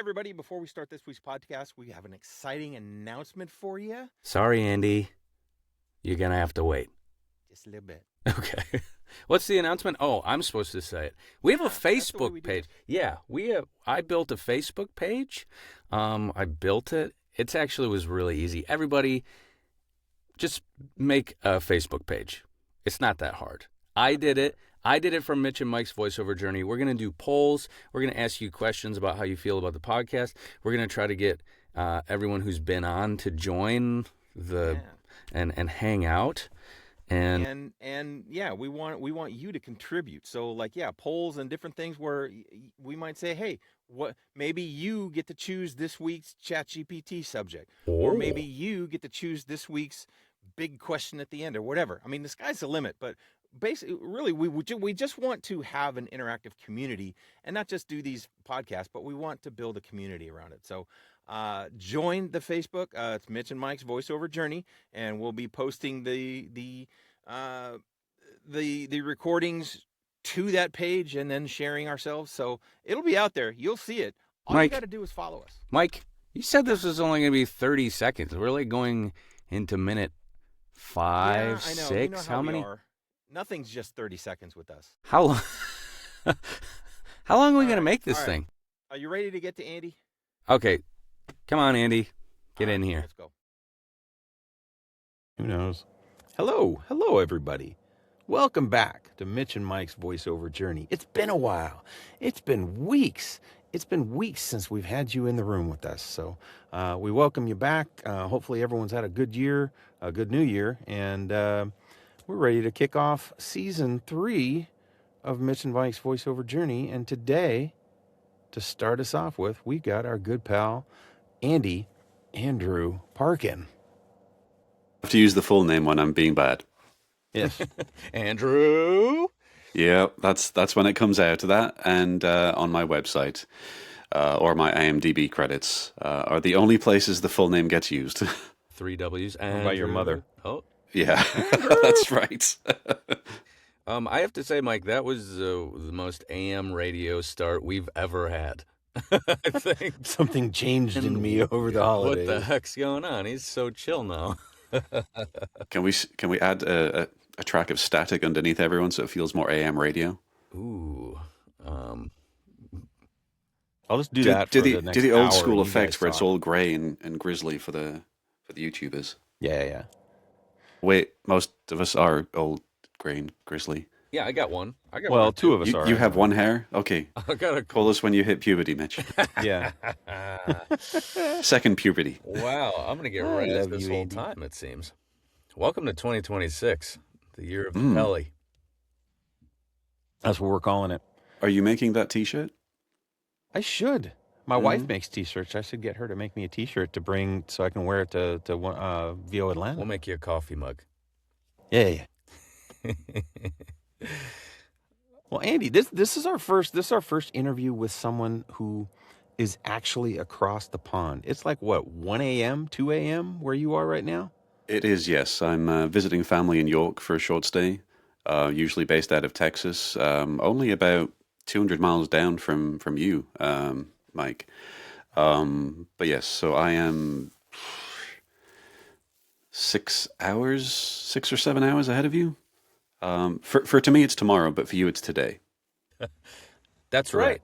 everybody. Before we start this week's podcast, we have an exciting announcement for you. Sorry, Andy. You're going to have to wait. Just a little bit. Okay. What's the announcement? Oh, I'm supposed to say it. We have a Facebook page. Yeah, I built a Facebook page. I built it. It actually was really easy. Everybody, just make a Facebook page. It's not that hard. I did it. I did it from Mitch and Mike's voiceover journey. We're going to do polls. We're going to ask you questions about how you feel about the podcast. We're going to try to get everyone who's been on to join and hang out. And yeah, we want you to contribute. So polls and different things where we might say, hey, maybe you get to choose this week's ChatGPT subject, or maybe you get to choose this week's big question at the end, or whatever. I mean, the sky's the limit, but basically, really, we just want to have an interactive community and not just do these podcasts, but we want to build a community around it. So join the Facebook. It's Mitch and Mike's voiceover journey, and we'll be posting the recordings to that page and then sharing ourselves. So it'll be out there. You'll see it. All you got to do is follow us. Mike, you said this was only going to be 30 seconds. We're like going into minute 5, 6. You know how many? Nothing's just 30 seconds with us. How long? How long are we going to make this thing? Are you ready to get to Andy? Okay. Come on, Andy. Get in here. Let's go. Who knows? Hello, everybody. Welcome back to Mitch and Mike's voiceover journey. It's been a while. It's been weeks. It's been weeks since we've had you in the room with us. So we welcome you back. Hopefully everyone's had a good year, a good new year, and we're ready to kick off season 3 of Mitch and Mike's voiceover journey. And today, to start us off with, we got our good pal, Andrew Parkin. I have to use the full name when I'm being bad. Yes. Andrew. Yeah, that's when it comes out of that. And on my website or my IMDb credits are the only places the full name gets used. 3 W's. By your mother. Oh. Yeah, that's right. I have to say, Mike, that was the most AM radio start we've ever had. I think Something changed in me over the holidays. What the heck's going on? He's so chill now. Can we add a track of static underneath everyone so it feels more AM radio? Ooh. I'll just do that. Do for the next the old hour school and you effect guys where it's talk. all grey and grisly for the YouTubers. Yeah. Wait, most of us are old, grey, and grizzly. Yeah, I got one. Well, 2 of us are. You have one hair? Okay. I got a Call us when you hit puberty, Mitch. Yeah. Second puberty. Wow, I'm going to get I razzed love this you, whole Andy. time, it seems. Welcome to 2026, the year of the belly. That's what we're calling it. Are you making that T-shirt? I should. My wife makes T-shirts. I should get her to make me a T-shirt to bring so I can wear it to VO Atlanta. We'll make you a coffee mug. Yeah. Well, Andy, this is our first interview with someone who is actually across the pond. It's like what, 1 a.m., 2 a.m. where you are right now? It is, yes. I'm visiting family in York for a short stay, usually based out of Texas, only about 200 miles down from you, Mike. But yes, so I am 6 or 7 hours ahead of you. To me, it's tomorrow, but for you, it's today. That's right.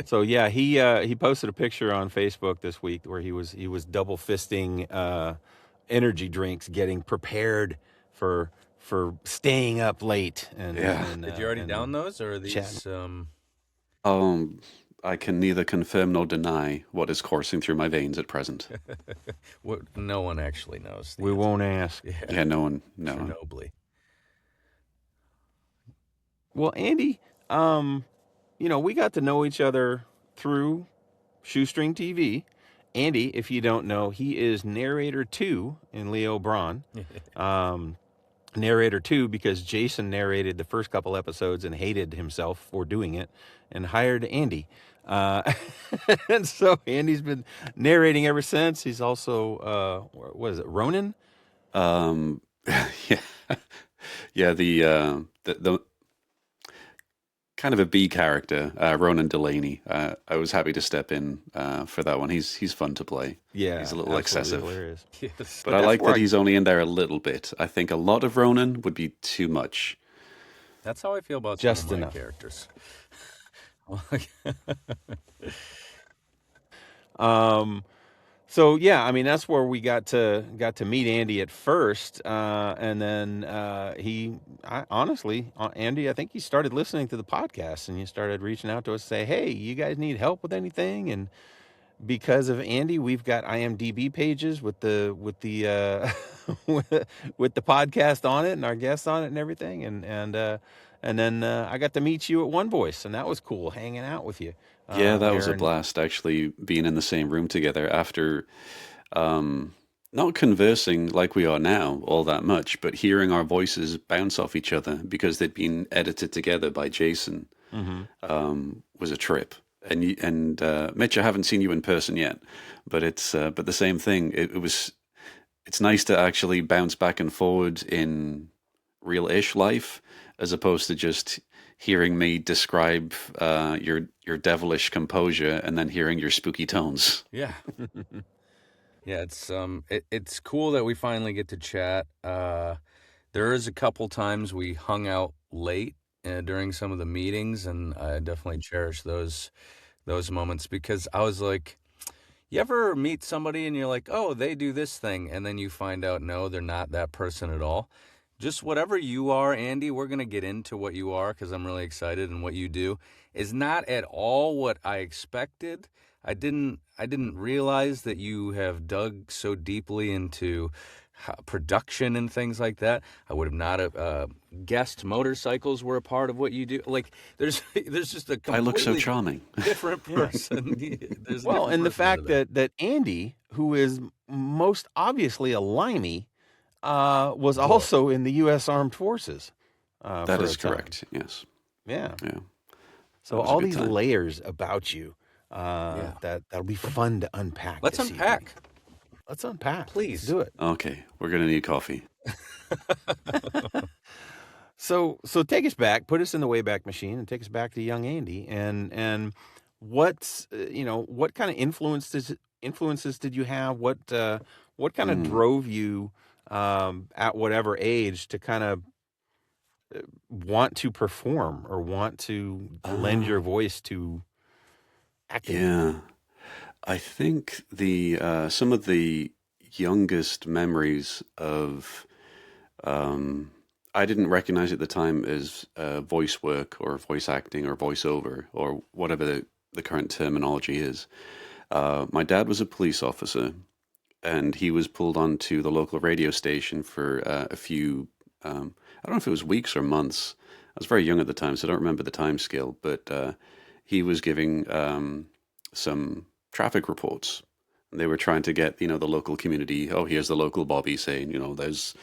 So yeah, he posted a picture on Facebook this week where he was double fisting energy drinks, getting prepared for staying up late. And Did you already down those, or are these? I can neither confirm nor deny what is coursing through my veins at present. No one actually knows. We won't ask. Yeah, no one. No. Chernobly. Well, Andy, we got to know each other through Shoestring TV. Andy, if you don't know, he is narrator 2 in Leo Brawn. Narrator 2 because Jason narrated the first couple episodes and hated himself for doing it and hired Andy. And so Andy's been narrating ever since. He's also, what is it, Ronan? Yeah. The kind of a B character, Ronan Delaney. I was happy to step in for that one. He's fun to play. Yeah, He's a little absolutely excessive. hilarious. Yes. But But I that's like where that he's only in there a little bit. I think a lot of Ronan would be too much. That's how I feel about some Just of my enough. characters. So yeah, I mean that's where we got to meet Andy at first, and then honestly, Andy, I think he started listening to the podcast, and he started reaching out to us, say, "Hey, you guys need help with anything?" And because of Andy, we've got IMDb pages with the with the podcast on it and our guests on it and everything, and then I got to meet you at One Voice, and that was cool, hanging out with you Yeah, that was there. a blast, actually, being in the same room together after not conversing like we are now all that much, but hearing our voices bounce off each other because they'd been edited together by Jason was a trip. And Mitch, I haven't seen you in person yet, but but the same thing. It's nice to actually bounce back and forward in real-ish life as opposed to just hearing me describe your devilish composure and then hearing your spooky tones. Yeah. Yeah, it's cool that we finally get to chat. There is a couple times we hung out late during some of the meetings, and I definitely cherish those moments because I was like, you ever meet somebody and you're like, oh, they do this thing, and then you find out, no, they're not that person at all. Just whatever you are, Andy, we're going to get into what you are because I'm really excited, and what you do is not at all what I expected. I didn't realize that you have dug so deeply into production and things like that. I would have not guessed motorcycles were a part of what you do. Like there's just a I look so completely charming. different person. There's a Well, different and the person out fact of there. that Andy, who is most obviously a limey, was Whoa. also in the U.S. Armed Forces. That for is a time. correct. Yes. Yeah. Yeah. So That was a all good these time. layers about you, Yeah. that'll be fun to unpack. Let's this unpack. evening. Let's unpack. Please. Let's do it. Okay, we're gonna need coffee. So take us back, put us in the Wayback Machine, and take us back to young Andy. And what's what kind of influences did you have? What kind of Mm. drove you at whatever age to kind of want to perform or want to lend your voice to acting? Yeah, I think the some of the youngest memories of I didn't recognize at the time as voice work or voice acting or voiceover or whatever the current terminology is. My dad was a police officer, and he was pulled onto the local radio station for a few, I don't know if it was weeks or months. I was very young at the time, so I don't remember the time scale, but he was giving some traffic reports. They were trying to get, the local community, oh, here's the local Bobby saying, there's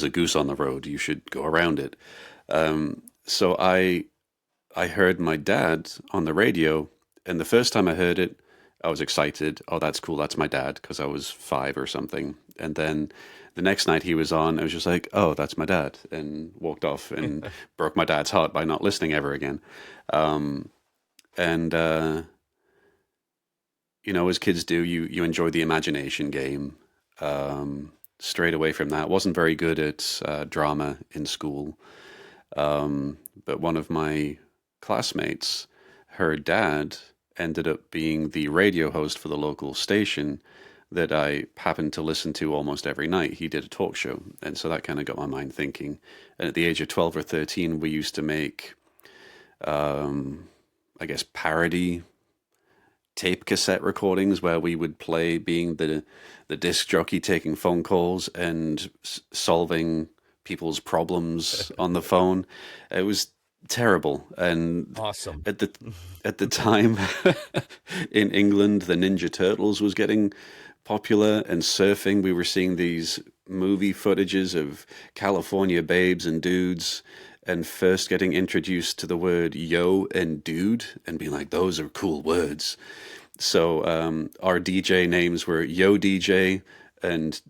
a goose on the road, you should go around it. So I heard my dad on the radio, and the first time I heard it, I was excited. Oh, that's cool. That's my dad, because I was 5 or something. And then the next night he was on, I was just like, oh, that's my dad, and walked off and broke my dad's heart by not listening ever again. And as kids do, you enjoy the imagination game. Straight away from that, wasn't very good at drama in school. But one of my classmates, her dad ended up being the radio host for the local station that I happened to listen to almost every night. He did a talk show, and so that kind of got my mind thinking. And at the age of 12 or 13, we used to make, I guess, parody tape cassette recordings where we would play being the disc jockey taking phone calls and solving people's problems on the phone. It was terrible. And Awesome. at the time in England, the Ninja Turtles was getting popular, and surfing. We were seeing these movie footages of California babes and dudes, and first getting introduced to the word yo and dude and being like, those are cool words. So our DJ names were Yo DJ and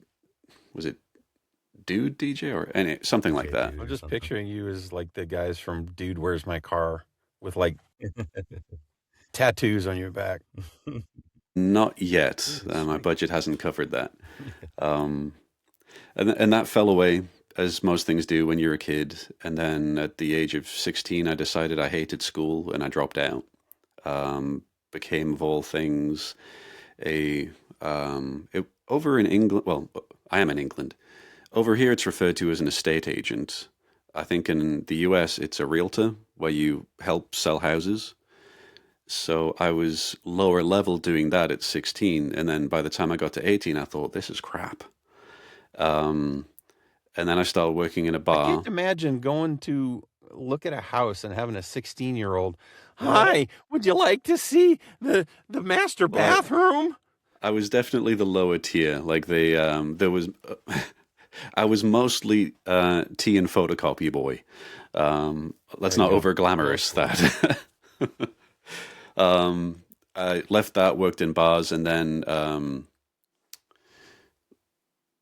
was it Dude DJ or something like that. I'm just picturing you as like the guys from Dude, Where's My Car with like tattoos on your back. Not yet. My budget hasn't covered that. And that fell away, as most things do when you're a kid. And then at the age of 16, I decided I hated school and I dropped out. Became, of all things, over in England. Well, I am in England. Over here, it's referred to as an estate agent. I think in the US, it's a realtor where you help sell houses. So I was lower level doing that at 16. And then by the time I got to 18, I thought, this is crap. And then I started working in a I bar. can't imagine going to look at a house and having a 16-year-old. Hi, would you like to see the master bathroom? I was definitely the lower tier. Like there was, I was mostly tea and photocopy boy. Let's not over glamorous that. I left that, worked in bars, and then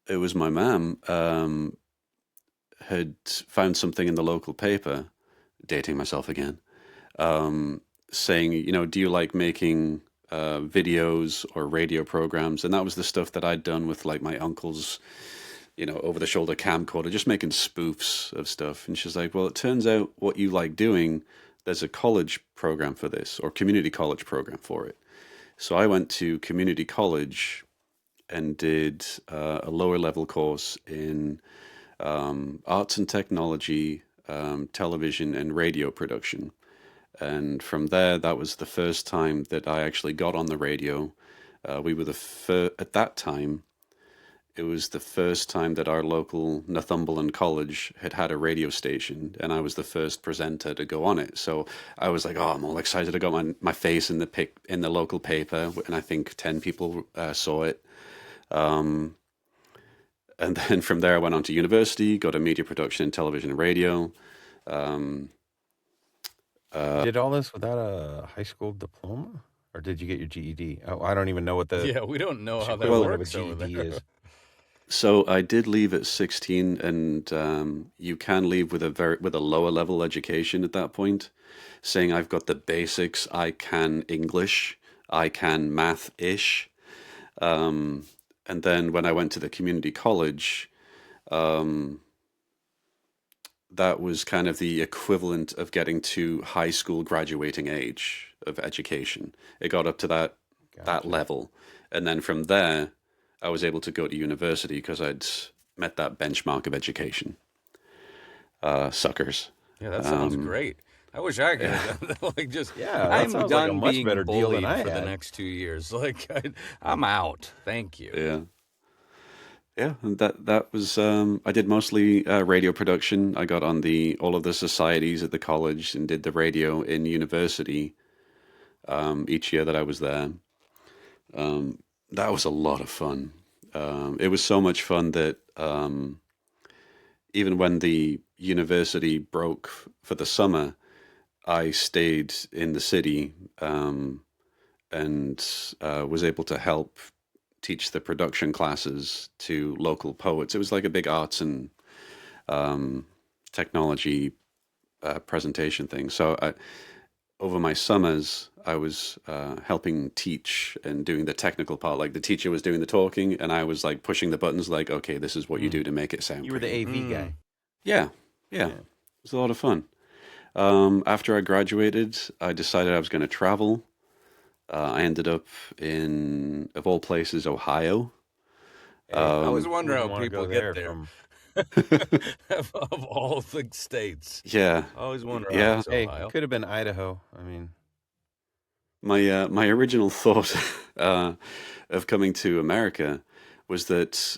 it was my mom had found something in the local paper, dating myself again, saying, do you like making videos or radio programs? And that was the stuff that I'd done with like my uncle's, over-the-shoulder camcorder, just making spoofs of stuff. And she's like, well, it turns out what you like doing, there's a college program for this, or community college program for it. So I went to community college and did a lower level course in arts and technology, television and radio production. And from there, that was the first time that I actually got on the radio. We were at that time, it was the first time that our local Northumberland College had a radio station, and I was the first presenter to go on it. So I was like, I'm all excited. I got my face in the local paper, and I think 10 people saw it. And then from there, I went on to university, got a media production in television and radio. Did all this without a high school diploma? Or did you get your GED? Oh, I don't even know what the Yeah, we don't know how that equivalent of a works over GED there. is. So I did leave at 16, and you can leave with a lower level education at that point, saying I've got the basics, I can English, I can math-ish. And then when I went to the community college, that was kind of the equivalent of getting to high school graduating age of education. It got up to that level. And then from there, I was able to go to university because I'd met that benchmark of education. Suckers. Yeah, that sounds great. I wish I could have done that. Like, just, that I'm sounds done like a much being better deal than bullied I for the had. next 2 years. Like, I'm out. Thank you. Yeah. Yeah, and that was I did mostly radio production. I got on all of the societies at the college and did the radio in university each year that I was there. That was a lot of fun. It was so much fun that even when the university broke for the summer, I stayed in the city and was able to help teach the production classes to local poets. It was like a big arts and technology presentation thing. So over my summers, I was helping teach and doing the technical part. Like the teacher was doing the talking, and I was like pushing the buttons. Like, okay, this is what you do to make it sound. You were the pretty. AV guy. Yeah. It was a lot of fun. After I graduated, I decided I was going to travel. I ended up in, of all places, Ohio. I always wonder how Wouldn't wanna people go get there. Of all the states. Yeah. I always wonder Yeah. how it's Hey, Ohio. it could have been Idaho. I mean, My original thought of coming to America was that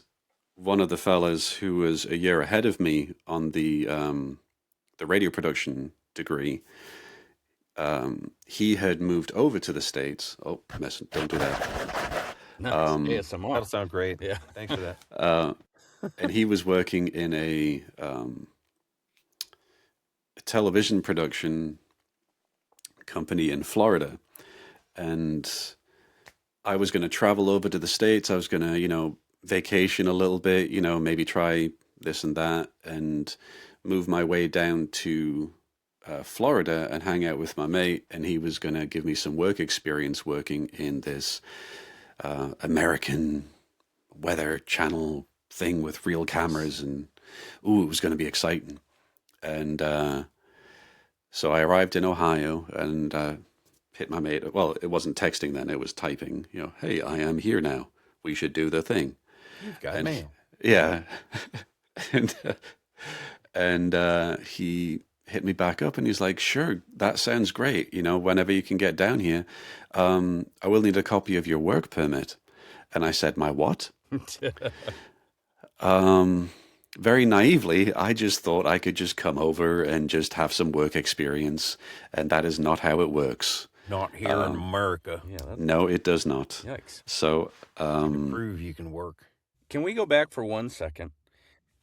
one of the fellas who was a year ahead of me on the radio production degree, he had moved over to the States. Oh, don't do that. Nice. ASMR. that'll sound great. Yeah. Thanks for that. And he was working in a television production company in Florida. And I was going to travel over to the States. I was going to, vacation a little bit, maybe try this and that, and move my way down to Florida and hang out with my mate, and he was going to give me some work experience working in this American weather channel thing with real cameras, and it was going to be exciting. And so I arrived in Ohio and hit my mate. Well, it wasn't texting then; it was typing. Hey, I am here now. We should do the thing. You've got And mail. yeah, and he hit me back up, and he's like, "Sure, that sounds great. Whenever you can get down here, I will need a copy of your work permit." And I said, "My what?" Very naively, I just thought I could just come over and just have some work experience, and that is not how it works. Not here in America. Yeah, No, it does not. yikes. So, To prove you can work. Can we go back for 1 second?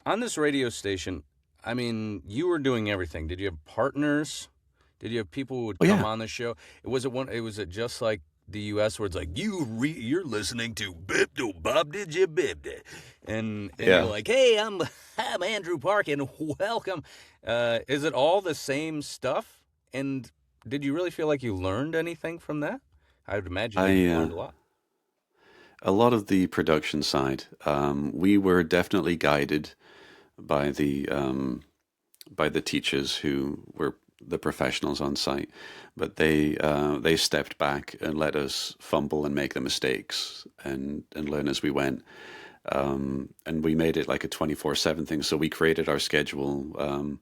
On this radio station, I mean, you were doing everything. Did you have partners? Did you have people who would come on the show? Was it just like the U.S. where it's like, you're listening to Bip-Do Bob Did You Bip-De? And you're like, hey, I'm Andrew Parkin. Welcome. Is it all the same stuff? And did you really feel like you learned anything from that? I would imagine you learned a lot. A lot of the production side, we were definitely guided by the teachers who were the professionals on site, but they stepped back and let us fumble and make the mistakes and learn as we went. And we made it like a 24/7 thing. So we created our schedule.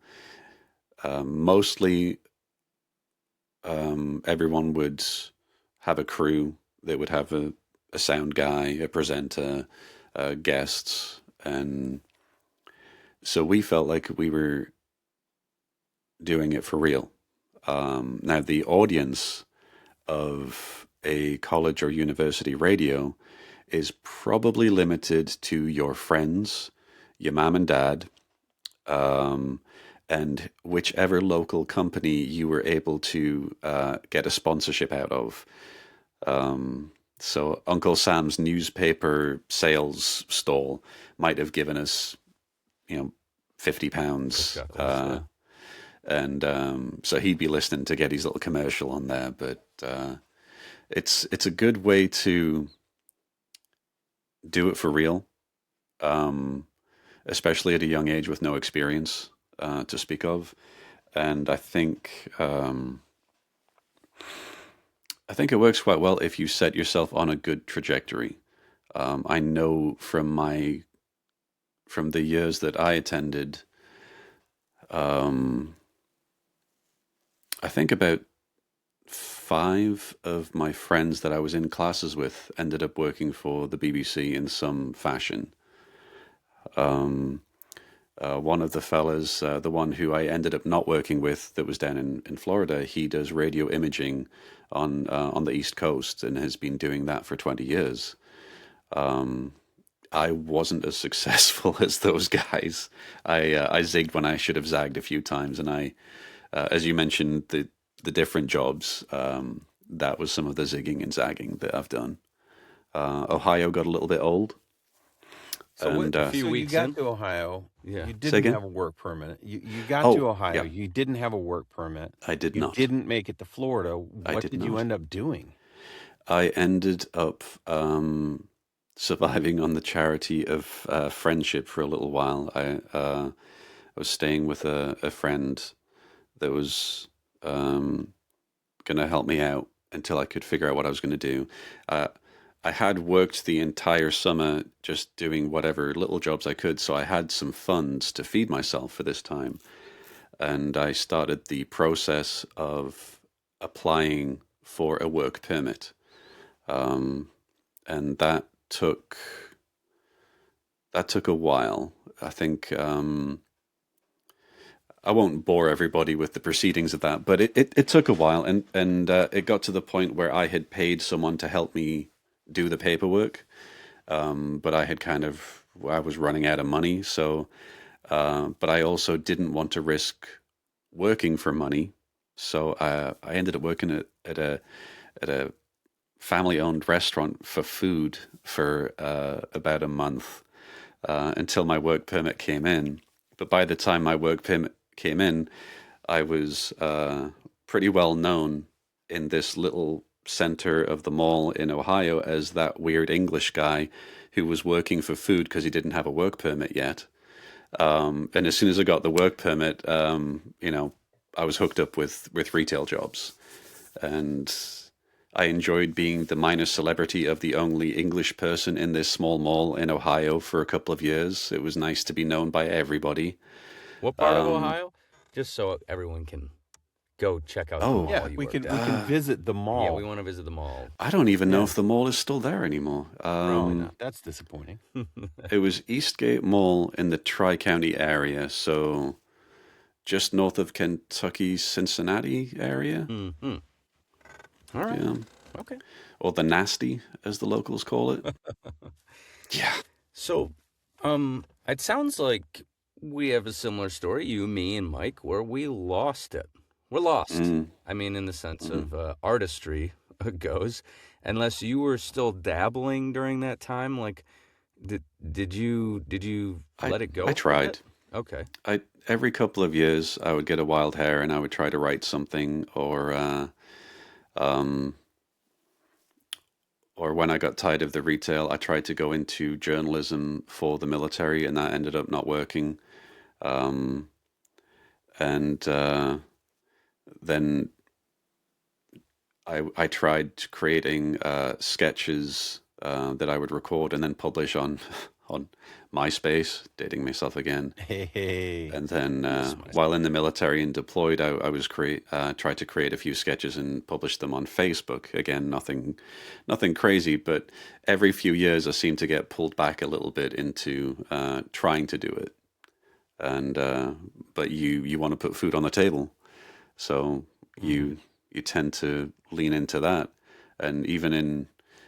Mostly, everyone would have a crew. They would have a sound guy, a presenter, guests, and so we felt like we were doing it for real. Now, the audience of a college or university radio is probably limited to your friends, your mom and dad, and whichever local company you were able to get a sponsorship out of. So Uncle Sam's newspaper sales stall might have given us, £50. And so he'd be listening to get his little commercial on there. But it's a good way to do it for real, especially at a young age with no experience to speak of. And I think it works quite well if you set yourself on a good trajectory. I know from the years that I attended, I think about 5 of my friends that I was in classes with ended up working for the BBC in some fashion. One of the fellas, the one who I ended up not working with that was down in Florida, he does radio imaging on the East Coast and has been doing that for 20 years. I wasn't as successful as those guys. I zigged when I should have zagged a few times, and I, as you mentioned, the different jobs, that was some of the zigging and zagging that I've done. Ohio got a little bit old. So, a few so you weeks got in? to Ohio. Yeah. You Say didn't again? have a work permit. You got to Ohio. yeah. You didn't have a work permit. I did You not. didn't make it to Florida. I What did did you not. end up doing? I ended up surviving on the charity of friendship for a little while. I was staying with a friend that was going to help me out until I could figure out what I was going to do. I had worked the entire summer just doing whatever little jobs I could, so I had some funds to feed myself for this time. And I started the process of applying for a work permit. And that took a while. I think I won't bore everybody with the proceedings of that, but it took a while, and it got to the point where I had paid someone to help me do the paperwork, but I was running out of money, so but I also didn't want to risk working for money, so I ended up working at a family-owned restaurant for food for about a month until my work permit came in. But by the time my work permit came in, I was pretty well known in this little center of the mall in Ohio as that weird English guy who was working for food because he didn't have a work permit yet. And as soon as I got the work permit, I was hooked up with retail jobs, and I enjoyed being the minor celebrity of the only English person in this small mall in Ohio for a couple of years. It was nice to be known by everybody. What part of Ohio? Just so everyone can go check out the Oh, mall Yeah, you we worked can at. visit the mall. Yeah, we want to visit the mall. I don't even know Yeah. if the mall is still there anymore. Probably not. That's disappointing. It was Eastgate Mall in the Tri-County area, so just north of Kentucky, Cincinnati area. Mm-hmm. All right. Yeah. Okay. Or the Nasty, as the locals call it. Yeah. So, it sounds like we have a similar story, you, me, and Mike, where we lost it. We're lost. I mean, in the sense of artistry goes. Unless you were still dabbling during that time, like, did you let it go? I for a tried. bit? Okay. Every couple of years, I would get a wild hair and I would try to write something, or when I got tired of the retail, I tried to go into journalism for the military, and that ended up not working. Um, and then I tried creating sketches that I would record and then publish on on MySpace, dating myself again. Hey. And then Yes, while in the military and deployed, I was tried to create a few sketches and publish them on Facebook. Again, nothing crazy, but every few years I seem to get pulled back a little bit into trying to do it. And but you want to put food on the table, so you tend to lean into that. And even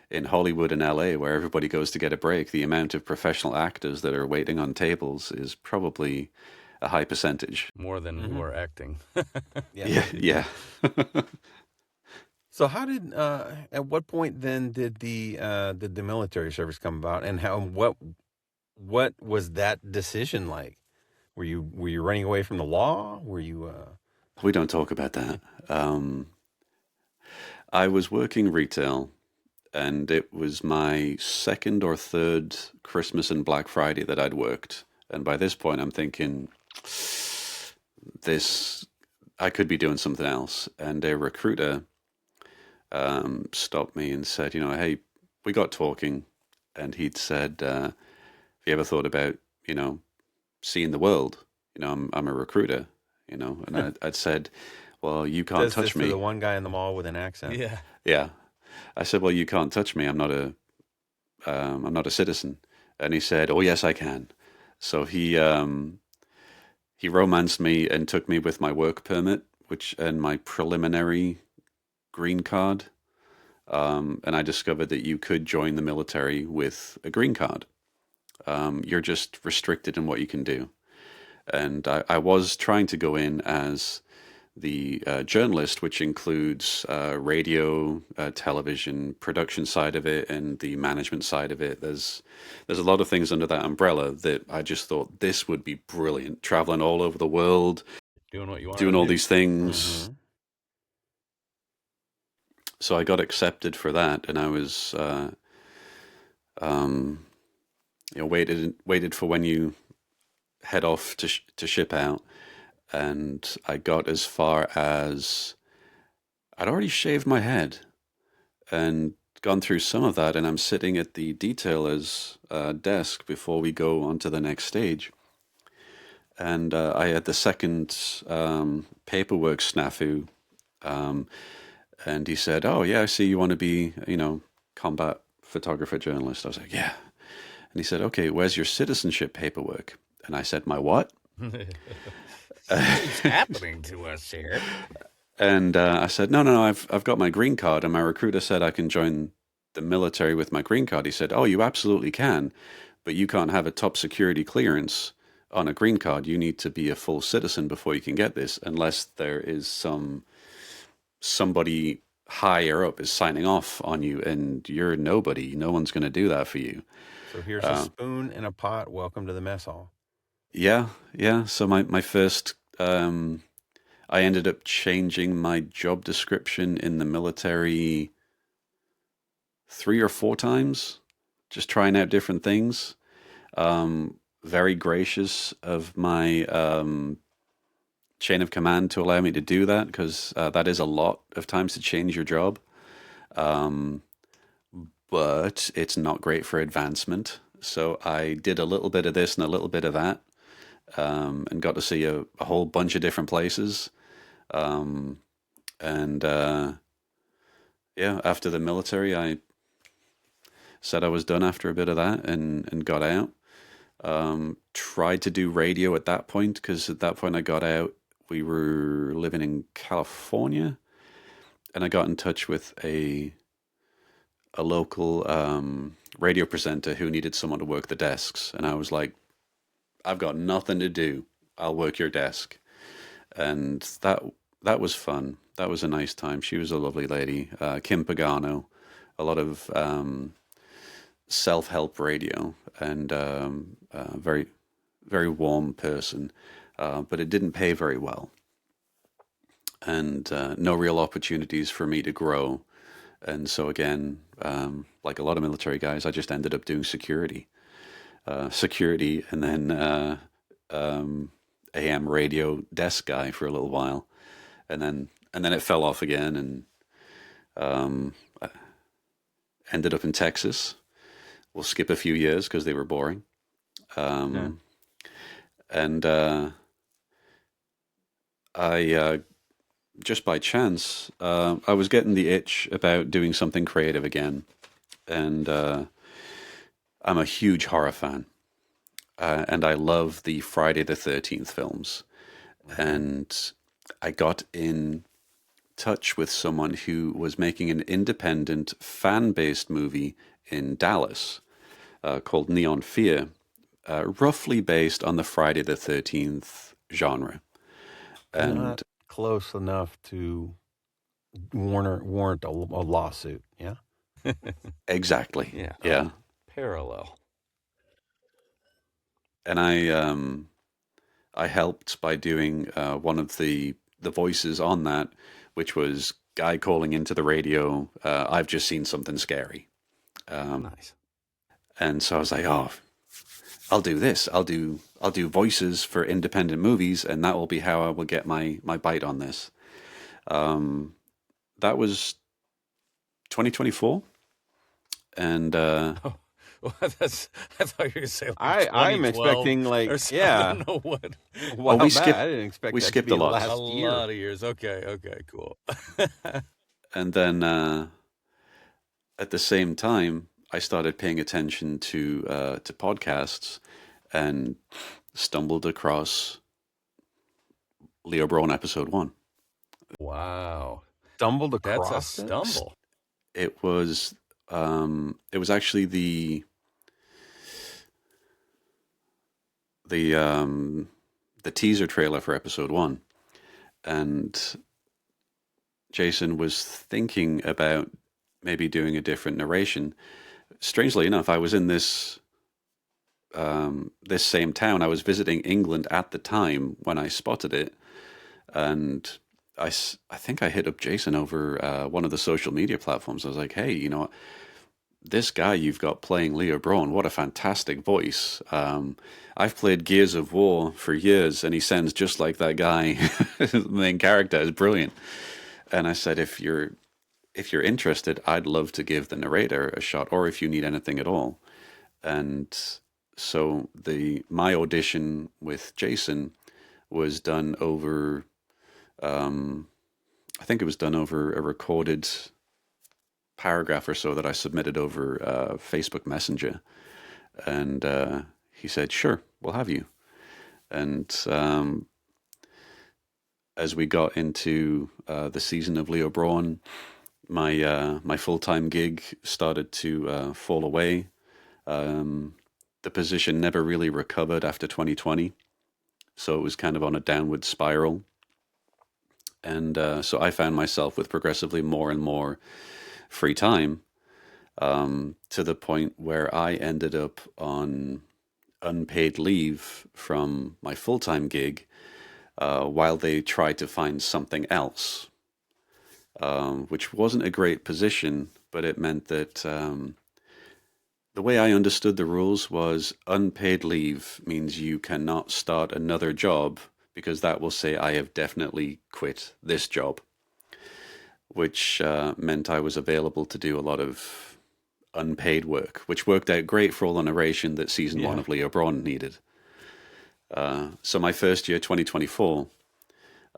in Hollywood and LA, where everybody goes to get a break, the amount of professional actors that are waiting on tables is probably a high percentage. More than who are acting. Yeah. Yeah. So how did at what point then did the military service come about, and what was that decision like? Were you running away from the law? Were you We don't talk about that. I was working retail, and it was my second or third Christmas and Black Friday that I'd worked. And by this point, I'm thinking, I could be doing something else. And a recruiter stopped me and said, hey, we got talking, and he'd said, have you ever thought about, seeing the world? I'm a recruiter, and I'd said, well, you can't does touch this me. to the one guy in the mall with an accent? Yeah. Yeah. I said, well, you can't touch me. I'm not a citizen. And he said, oh, yes, I can. So he romanced me and took me with my work permit, and my preliminary green card. And I discovered that you could join the military with a green card. You're just restricted in what you can do. And I was trying to go in as the journalist, which includes radio, television, production side of it, and the management side of it. There's a lot of things under that umbrella that I just thought this would be brilliant. Traveling all over the world, Doing what you want. doing all these things. Mhm. So I got accepted for that, and I was, waited for when you head off to ship out, and I got as far as I'd already shaved my head and gone through some of that, and I'm sitting at the detailer's desk before we go on to the next stage. And I had the second paperwork snafu, and he said, "Oh yeah, I see you want to be, combat photographer journalist." I was like, "Yeah," and he said, "Okay, where's your citizenship paperwork?" And I said, "My what?" What's happening to us here? And I said, no, I've got my green card. And my recruiter said I can join the military with my green card. He said, oh, you absolutely can, but you can't have a top security clearance on a green card. You need to be a full citizen before you can get this, unless there is somebody higher up is signing off on you, and you're nobody. No one's going to do that for you. So here's a spoon and a pot. Welcome to the mess hall. Yeah. So my first, I ended up changing my job description in the military 3 or 4 times, just trying out different things. Very gracious of my chain of command to allow me to do that, because that is a lot of times to change your job. Um, but it's not great for advancement. So I did a little bit of this and a little bit of that, and got to see a whole bunch of different places. Um, and yeah, after the military, I said I was done after a bit of that, and got out. Tried to do radio at that point, because at that point I got out, we were living in California, and I got in touch with a local radio presenter who needed someone to work the desks, and I was like, I've got nothing to do. I'll work your desk, and that was fun. That was a nice time. She was a lovely lady, Kim Pagano. A lot of self-help radio, and very, very warm person, but it didn't pay very well, and no real opportunities for me to grow. And so again, like a lot of military guys, I just ended up doing security, and then AM radio desk guy for a little while, and then it fell off again, and I ended up in Texas. We'll skip a few years because they were boring. And I just by chance, I was getting the itch about doing something creative again. And I'm a huge horror fan. And I love the Friday the 13th films. And I got in touch with someone who was making an independent fan-based movie in Dallas called Neon Fear, roughly based on the Friday the 13th genre. And not close enough to warrant a lawsuit, yeah? exactly. Yeah. Yeah. Parallel. And I helped by doing one of the voices on that, which was guy calling into the radio, I've just seen something scary. Nice. And so I was like, oh, I'll do this. I'll do voices for independent movies, and that will be how I will get my bite on this. That was 2024, and Oh, well, I thought you were going to say like I'm 2012 expecting like or something. yeah. I don't know what. Well, we skipped- I didn't expect we that skipped to be a lot. last A year. lot of years. Okay, cool. and then at the same time, I started paying attention to podcasts, and stumbled across Leo Brawn episode 1. Wow. Stumbled That's across a it? stumble. It was actually the teaser trailer for episode 1, and Jason was thinking about maybe doing a different narration. Strangely enough, I was in this same town. I was visiting England at the time when I spotted it, and I think I hit up Jason over one of the social media platforms. I was like, hey, you know what? This guy you've got playing Leo Brawn, what a fantastic voice. I've played Gears of War for years, and he sounds just like that guy. The main character is brilliant. And I said, if you're interested, I'd love to give the narrator a shot, or if you need anything at all. And so my audition with Jason was done over, I think it was done over a recorded paragraph or so that I submitted over Facebook Messenger. And he said, sure, we'll have you. And as we got into the season of Leo Brawn, my full-time gig started to fall away. The position never really recovered after 2020, so it was kind of on a downward spiral. And so I found myself with progressively more and more free time, to the point where I ended up on unpaid leave from my full-time gig while they tried to find something else, which wasn't a great position, but it meant that the way I understood the rules was unpaid leave means you cannot start another job because that will say I have definitely quit this job, which meant I was available to do a lot of unpaid work, which worked out great for all the narration that season one of Leo Brawn needed. So my first year, 2024,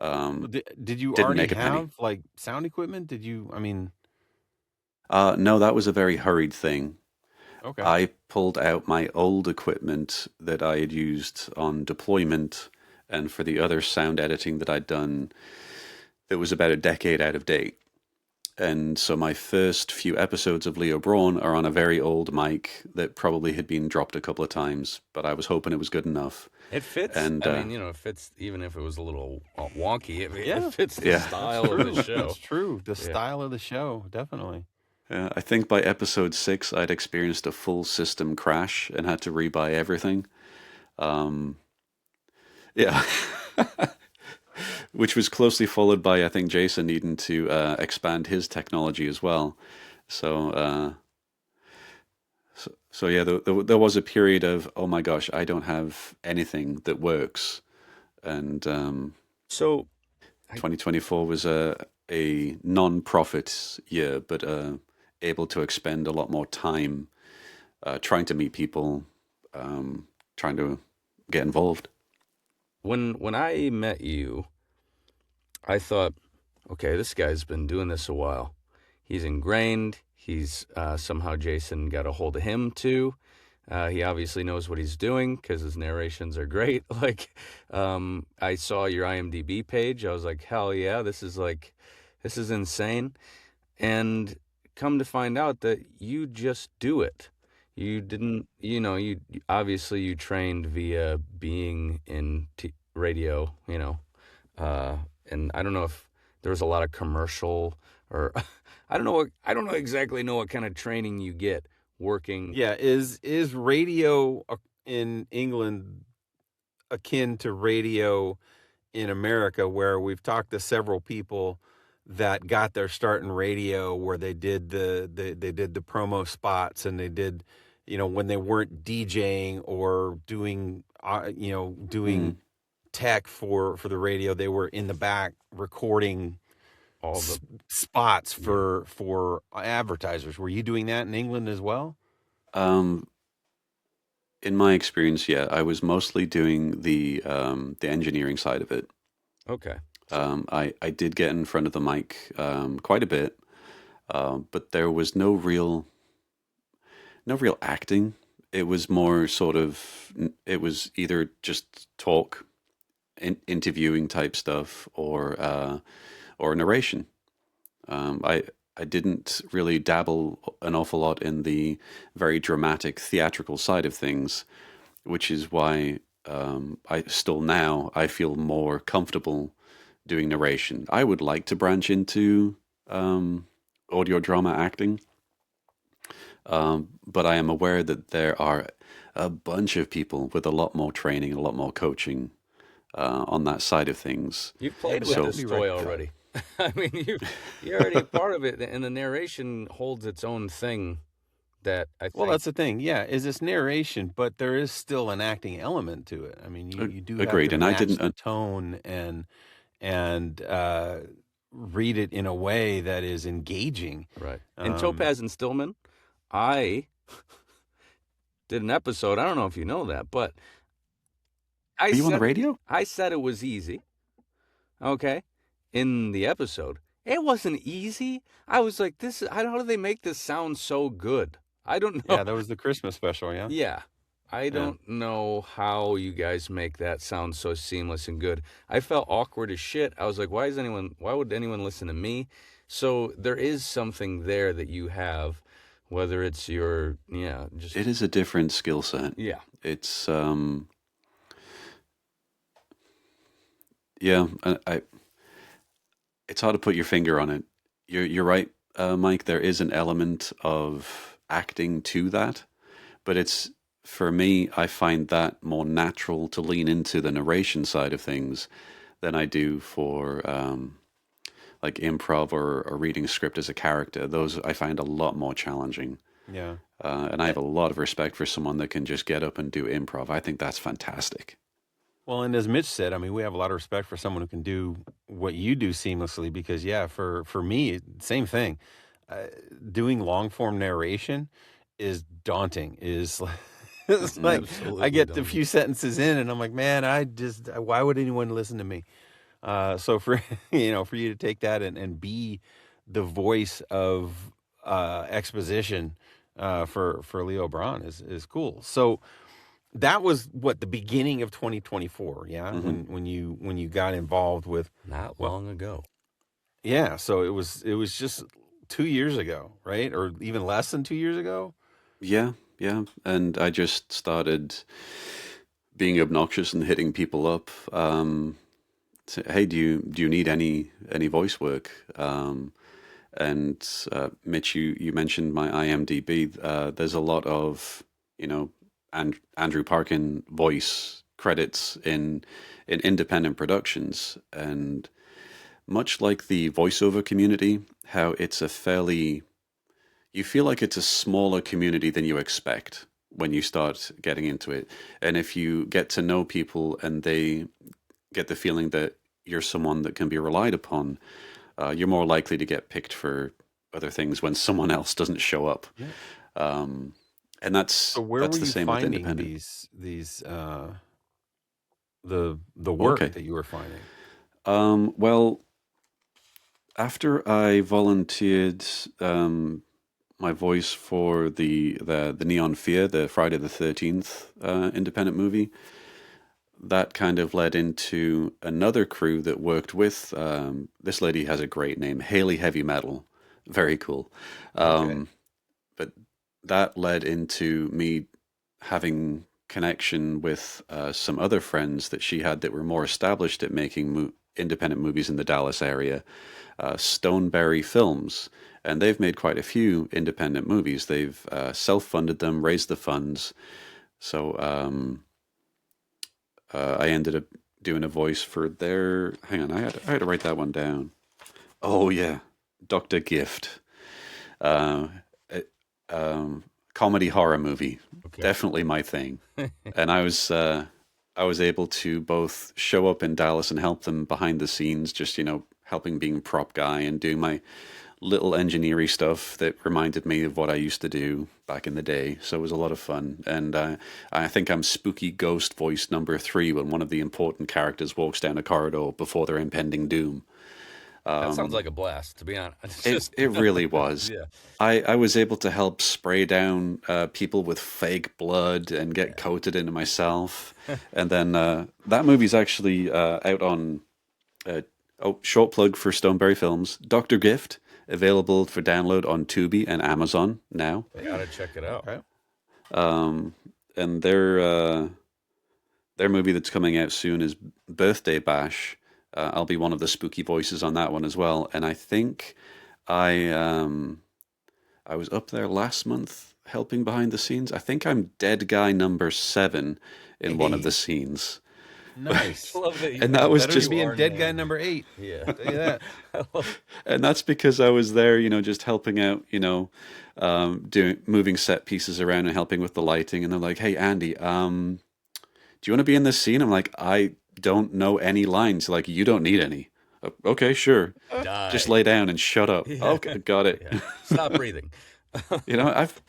Did you didn't already make a penny. have like sound equipment? Did you? I mean, No, that was a very hurried thing. okay. I pulled out my old equipment that I had used on deployment and for the other sound editing that I'd done that was about a decade out of date. And so my first few episodes of Leo Brawn are on a very old mic that probably had been dropped a couple of times, but I was hoping it was good enough. It fits. And, I mean, it fits even if it was a little wonky. It fits the Yeah. style of the show. That's true. The style of the show, definitely. I think by episode 6, I'd experienced a full system crash and had to rebuy everything. Yeah. Which was closely followed by, I think, Jason needing to expand his technology as well. So yeah, there was a period of, oh my gosh, I don't have anything that works. And So 2024 was a non-profit year, but able to expend a lot more time trying to meet people, trying to get involved. when I met you, I thought, okay, this guy's been doing this a while. He's ingrained. He's somehow Jason got a hold of him too. He obviously knows what he's doing because his narrations are great. Like, I saw your IMDb page. I was like, hell yeah, this is insane. And come to find out that you just do it. You didn't, you obviously you trained via being in radio, and I don't know if there was a lot of commercial or I don't exactly know what kind of training you get working. Yeah, is radio in England akin to radio in America, where we've talked to several people that got their start in radio, where they did they did the promo spots, and they did, when they weren't DJing or doing doing tech for the radio, they were in the back recording All the spots for advertisers. Were you doing that in England as well? In my experience, yeah, I was mostly doing the engineering side of it. okay. I did get in front of the mic quite a bit, but there was no real acting. It was more sort of, it was either just talk, interviewing type stuff, or narration. I didn't really dabble an awful lot in the very dramatic theatrical side of things, which is why I feel more comfortable doing narration. I would like to branch into audio drama acting, but I am aware that there are a bunch of people with a lot more training, a lot more coaching on that side of things. You've played with this toy already. I mean, you're already a part of it, and the narration holds its own thing. That I think. Well, that's the thing. Yeah, is this narration, but there is still an acting element to it. I mean, you do agreed, have to and match I didn't the tone and read it in a way that is engaging. Right. In Topaz and Stillman, I did an episode. I don't know if you know that, but Are you on the radio? I said it was easy. Okay. In the episode, it wasn't easy. I was like, how do they make this sound so good? I don't know. Yeah, that was the Christmas special, yeah? Yeah. I don't know how you guys make that sound so seamless and good. I felt awkward as shit. I was like, why would anyone listen to me? So there is something there that you have, whether it's it is a different skill set. Yeah. It's it's hard to put your finger on it. You're right, Mike. There is an element of acting to that, but it's, for me, I find that more natural to lean into the narration side of things than I do for like improv or reading a script as a character. Those I find a lot more challenging. Yeah. And I have a lot of respect for someone that can just get up and do improv. I think that's fantastic. Well, and as Mitch said, I mean, we have a lot of respect for someone who can do what you do seamlessly because, yeah, for me, same thing. Uh, Doing long form narration is daunting. Is it's like I Absolutely get a daunting. few sentences in and I'm like, man, why would anyone listen to me? So for for you to take that and be the voice of exposition for Leo Brawn is cool. So that was what the beginning of 2024, yeah, Hmm. when you got involved with Not well, long ago. yeah. So it was just 2 years ago, right, or even less than 2 years ago. Yeah, yeah. And I just started being obnoxious and hitting people up. Hey, do you need any voice work? And Mitch, you mentioned my IMDb. There's a lot of Andrew Parkin voice credits in independent productions, and much like the voiceover community, how it's a fairly you feel like it's a smaller community than you expect when you start getting into it. And if you get to know people and they get the feeling that you're someone that can be relied upon, you're more likely to get picked for other things when someone else doesn't show up. Yeah. Um, and So where that's were the you same with finding independent. these the work Okay. that you were finding? Well, after I volunteered my voice for the Neon Fear, the Friday the 13th independent movie, that kind of led into another crew that worked with this lady has a great name, Haley Heavy Metal, very cool. Okay. But that led into me having connection with some other friends that she had that were more established at making independent movies in the Dallas area, Stoneberry Films, and they've made quite a few independent movies. They've self-funded them, raised the funds. So I ended up doing a voice for their. Hang on, I had to write that one down. Oh yeah, Doctor Gift. Uh, it- Comedy horror movie, Okay. definitely my thing. And I was able to both show up in Dallas and help them behind the scenes, just helping being prop guy and doing my little engineering stuff that reminded me of what I used to do back in the day. So it was a lot of fun. And I think I'm spooky ghost voice number 3 when one of the important characters walks down a corridor before their impending doom. That sounds like a blast, to be honest. It's It just, it really was. yeah. I was able to help spray down people with fake blood and get coated into myself. And then that movie's actually out on short plug for Stoneberry Films. Doctor Gift, available for download on Tubi and Amazon now. Gotta check it out. Okay. And their movie that's coming out soon is Birthday Bash. I'll be one of the spooky voices on that one as well. And I think I was up there last month helping behind the scenes. I think I'm dead guy number 7 in one of Hey, the scenes. nice. I love that And that was Better just than being are dead guy named. number 8. Yeah. I'll tell you that. I love and that's because I was there, just helping out, doing moving set pieces around and helping with the lighting. And they're like, "Hey, Andy, do you want to be in this scene?" I'm like, "I don't know any lines." Like, "You don't need any." Okay, sure. Just die. lay down and shut up. Yeah. Okay, got it. Yeah. Stop breathing. I've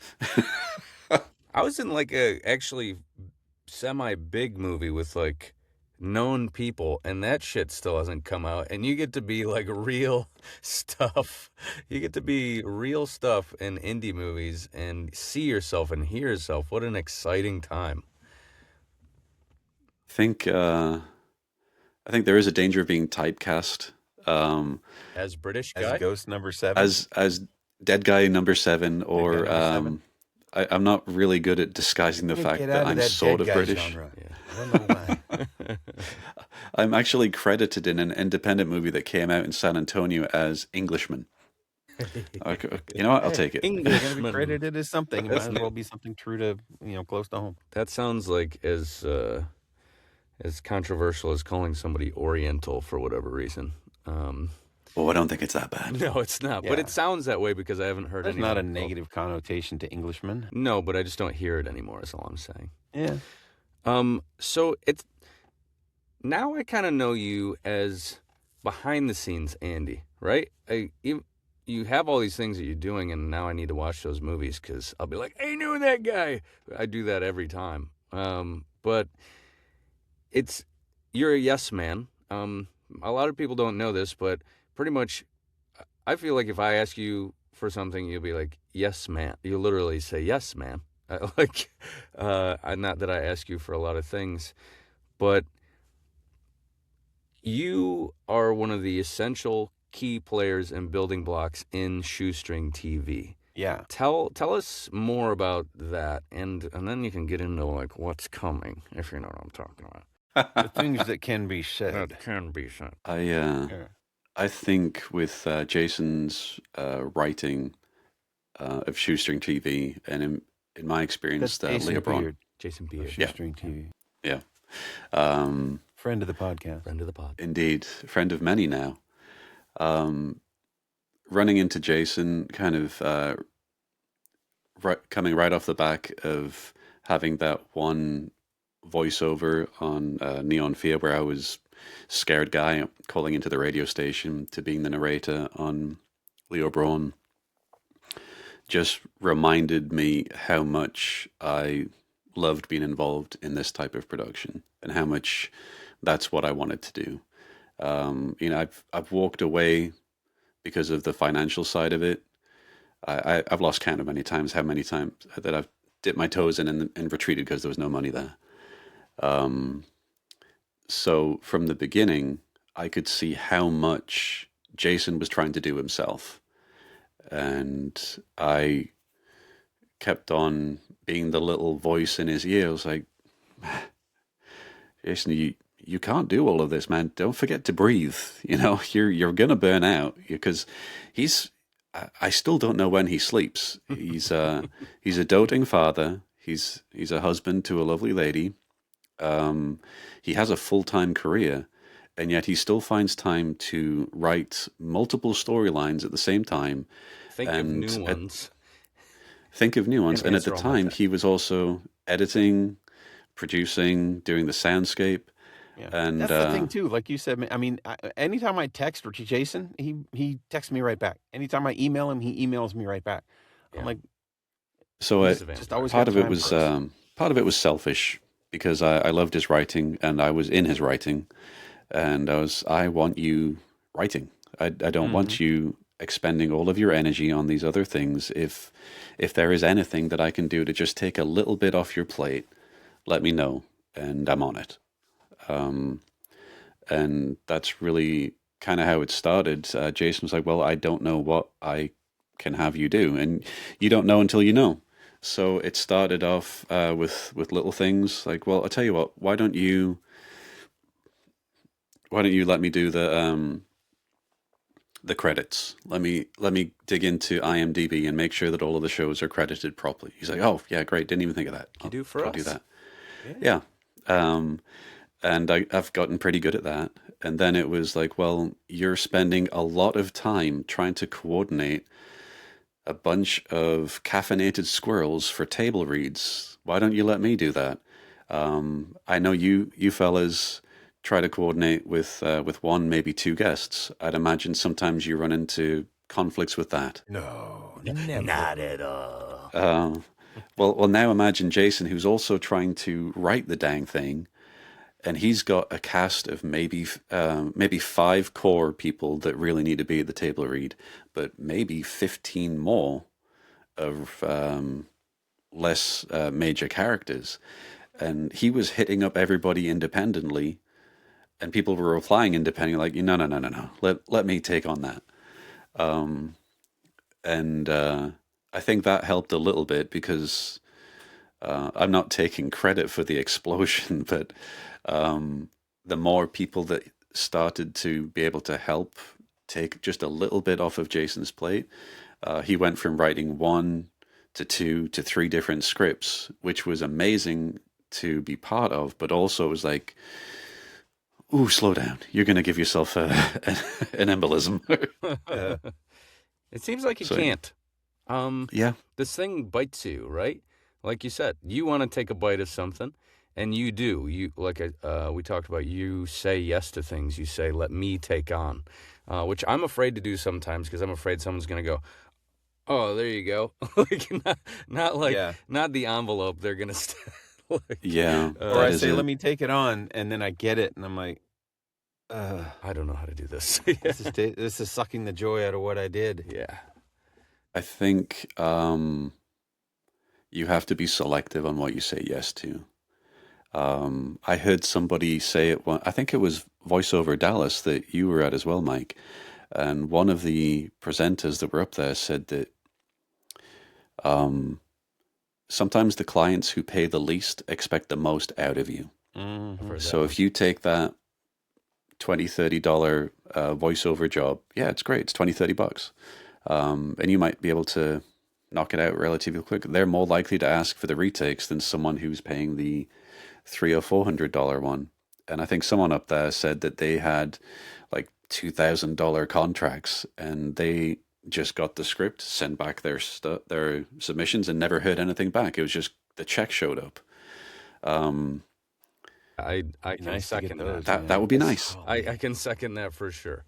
I was in like a actually semi big movie with like known people, and that shit still hasn't come out. And you get to be like real stuff. You get to be real stuff in indie movies and see yourself and hear yourself. What an exciting time. think I think there is a danger of being typecast As British As guy? ghost number 7. as dead guy number 7, or number 7. I'm not really good at disguising the Get fact out that of I'm that sort dead of guy British. genre. Yeah. I don't know why. I'm actually credited in an independent movie that came out in San Antonio as Englishman. Okay, you know what? I'll take it. You're gonna be Englishman. credited as something. It That's might as well be something true to close to home. That sounds like as as controversial as calling somebody Oriental for whatever reason. Well, I don't think it's that bad. No, it's not. But Yeah. it sounds that way because I haven't heard There's anyone not a call- negative connotation to Englishmen. No, but I just don't hear it anymore. Is all I'm saying. Yeah. So it's now I kind of know you as behind the scenes Andy, right? You have all these things that you're doing, and now I need to watch those movies because I'll be like, I knew that guy. I do that every time. But you're a yes man. A lot of people don't know this, but pretty much, I feel like if I ask you for something, you'll be like, yes, man. You literally say, yes, man. Not that I ask you for a lot of things, but you are one of the essential key players and building blocks in Shoestring TV. Yeah. Tell us more about that, and then you can get into like what's coming, if you know what I'm talking about. The things that can be said. That can be said. I think with Jason's writing of Shoestring TV, and in my experience, That's Leo Brawn. Jason Beard. Shoestring TV. Yeah. Friend of the podcast. Friend of the pod. Indeed. Friend of many now. Running into Jason, kind of coming right off the back of having that one voiceover on Neon Fear where I was scared guy calling into the radio station to being the narrator on Leo Brawn just reminded me how much I loved being involved in this type of production and how much that's what I wanted to do. I've walked away because of the financial side of it. I've lost count of how many times that I've dipped my toes in and retreated because there was no money there. So from the beginning, I could see how much Jason was trying to do himself. And I kept on being the little voice in his ear. I was like, Jason, you can't do all of this, man. Don't forget to breathe. You're going to burn out because I still don't know when he sleeps. He's a doting father. He's a husband to a lovely lady. He has a full-time career, and yet he still finds time to write multiple storylines at the same time. Think of new ones. And at the time, he was also editing, producing, doing the soundscape. Yeah. And that's the thing too. Like you said, I mean, anytime I text Jason, he texts me right back. Anytime I email him, he emails me right back. Yeah. I'm like, so just always part of it was selfish because I loved his writing and I was in his writing, and I want you writing. I don't want you expending all of your energy on these other things. If there is anything that I can do to just take a little bit off your plate, let me know, and I'm on it. And that's really kind of how it started. Jason was like, well, I don't know what I can have you do. And you don't know until you know. So it started off with little things like, well, I'll tell you what, why don't you let me do the credits? Let me dig into IMDb and make sure that all of the shows are credited properly. He's like, oh, yeah, great. Didn't even think of that. You do for us. I'll do that. Yeah. And I've gotten pretty good at that. And then it was like, well, you're spending a lot of time trying to coordinate a bunch of caffeinated squirrels for table reads. Why don't you let me do that? I know you fellas try to coordinate with one, maybe two guests. I'd imagine sometimes you run into conflicts with that. no, never. Not at all. Well, now imagine Jason, who's also trying to write the dang thing, and he's got a cast of maybe 5 core people that really need to be at the table read, but maybe 15 more of less major characters. And he was hitting up everybody independently, and people were replying independently, like, no. Let me take on that. And I think that helped a little bit because I'm not taking credit for the explosion, but the more people that started to be able to help take just a little bit off of Jason's plate, he went from writing 1 to 2 to 3 different scripts, which was amazing to be part of, but also it was like, ooh, slow down. You're going to give yourself an embolism. It seems like you So, can't. yeah. This thing bites you, right? Like you said, you want to take a bite of something, and you do. You like we talked about. You say yes to things. You say, "Let me take on," which I'm afraid to do sometimes because I'm afraid someone's going to go, "Oh, there you go." Like not like Yeah. not the envelope. They're going to like, Yeah. Or that I is say, a, let me take it on, and then I get it, and I'm like, I don't know how to do this. this is sucking the joy out of what I did. Yeah. I think you have to be selective on what you say yes to. I heard somebody say it. I think it was VoiceOver Dallas that you were at as well, Mike. And one of the presenters that were up there said that sometimes the clients who pay the least expect the most out of you. Mm-hmm. So if you take that $20, $30 voiceover job, yeah, it's great. It's $20, $30. And you might be able to knock it out relatively quick. They're more likely to ask for the retakes than someone who's paying the $300 or $400 one. And I think someone up there said that they had like $2,000 contracts, and they just got the script, sent back their submissions, and never heard anything back. It was just the check showed up. I can Nice to get second those, that. man. That would be nice. I can second that for sure.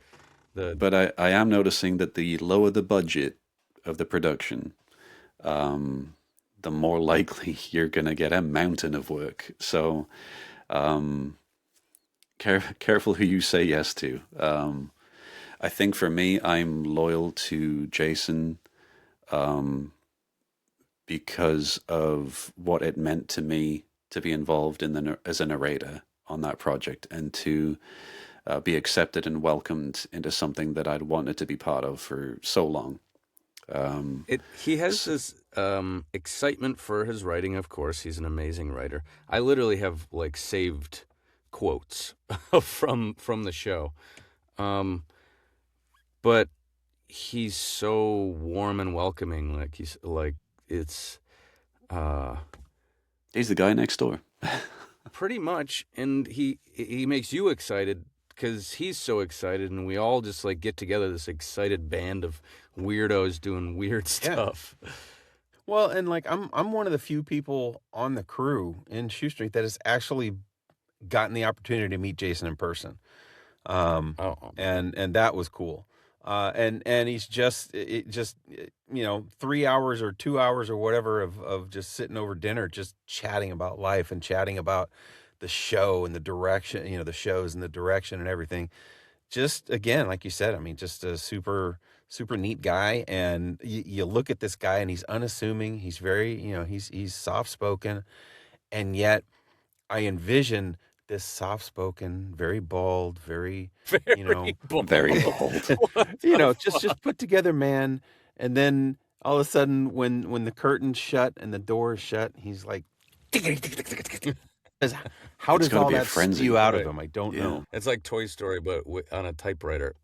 But I am noticing that the lower the budget of the production, the more likely you're going to get a mountain of work. So careful who you say yes to. I think for me, I'm loyal to Jason because of what it meant to me to be involved as a narrator on that project, and to be accepted and welcomed into something that I'd wanted to be part of for so long. He has this excitement for his writing. Of course, he's an amazing writer. I literally have like saved quotes from the show, but he's so warm and welcoming. Like it's He's the guy next door. pretty much, and he makes you excited because he's so excited, and we all just like get together, this excited band of weirdos doing weird stuff. Well, and like I'm one of the few people on the crew in Shoestring that has actually gotten the opportunity to meet Jason in person. And that was cool. And he's just 3 hours or 2 hours or whatever of just sitting over dinner, just chatting about life and chatting about the show and the direction, the shows and the direction and everything. Just again, like you said, I mean, just a super, super neat guy. And you look at this guy and he's unassuming. He's very, he's soft spoken, and yet I envision this soft-spoken, very bald, very bold. Very bold. just put together man. And then all of a sudden, when the curtain's shut and the door is shut, he's like, how does all that spew out of him? I don't know. It's like Toy Story, but on a typewriter.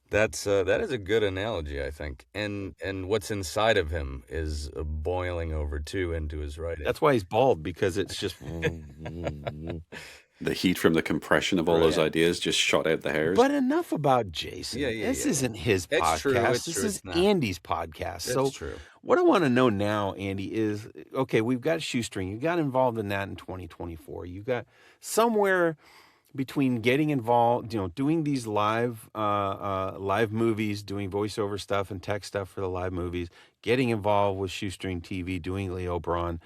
That is a good analogy, I think. And what's inside of him is boiling over too into his writing. That's why he's bald, because it's just the heat from the compression of all those ideas just shot out the hairs. But enough about Jason. This isn't his podcast. True. This is Andy's podcast. That's true. What I want to know now, Andy, is, okay, we've got Shoestring. You got involved in that in 2024. You got somewhere between getting involved, doing these live movies, doing voiceover stuff and tech stuff for the live movies, getting involved with Shoestring TV, doing Leo Brawn,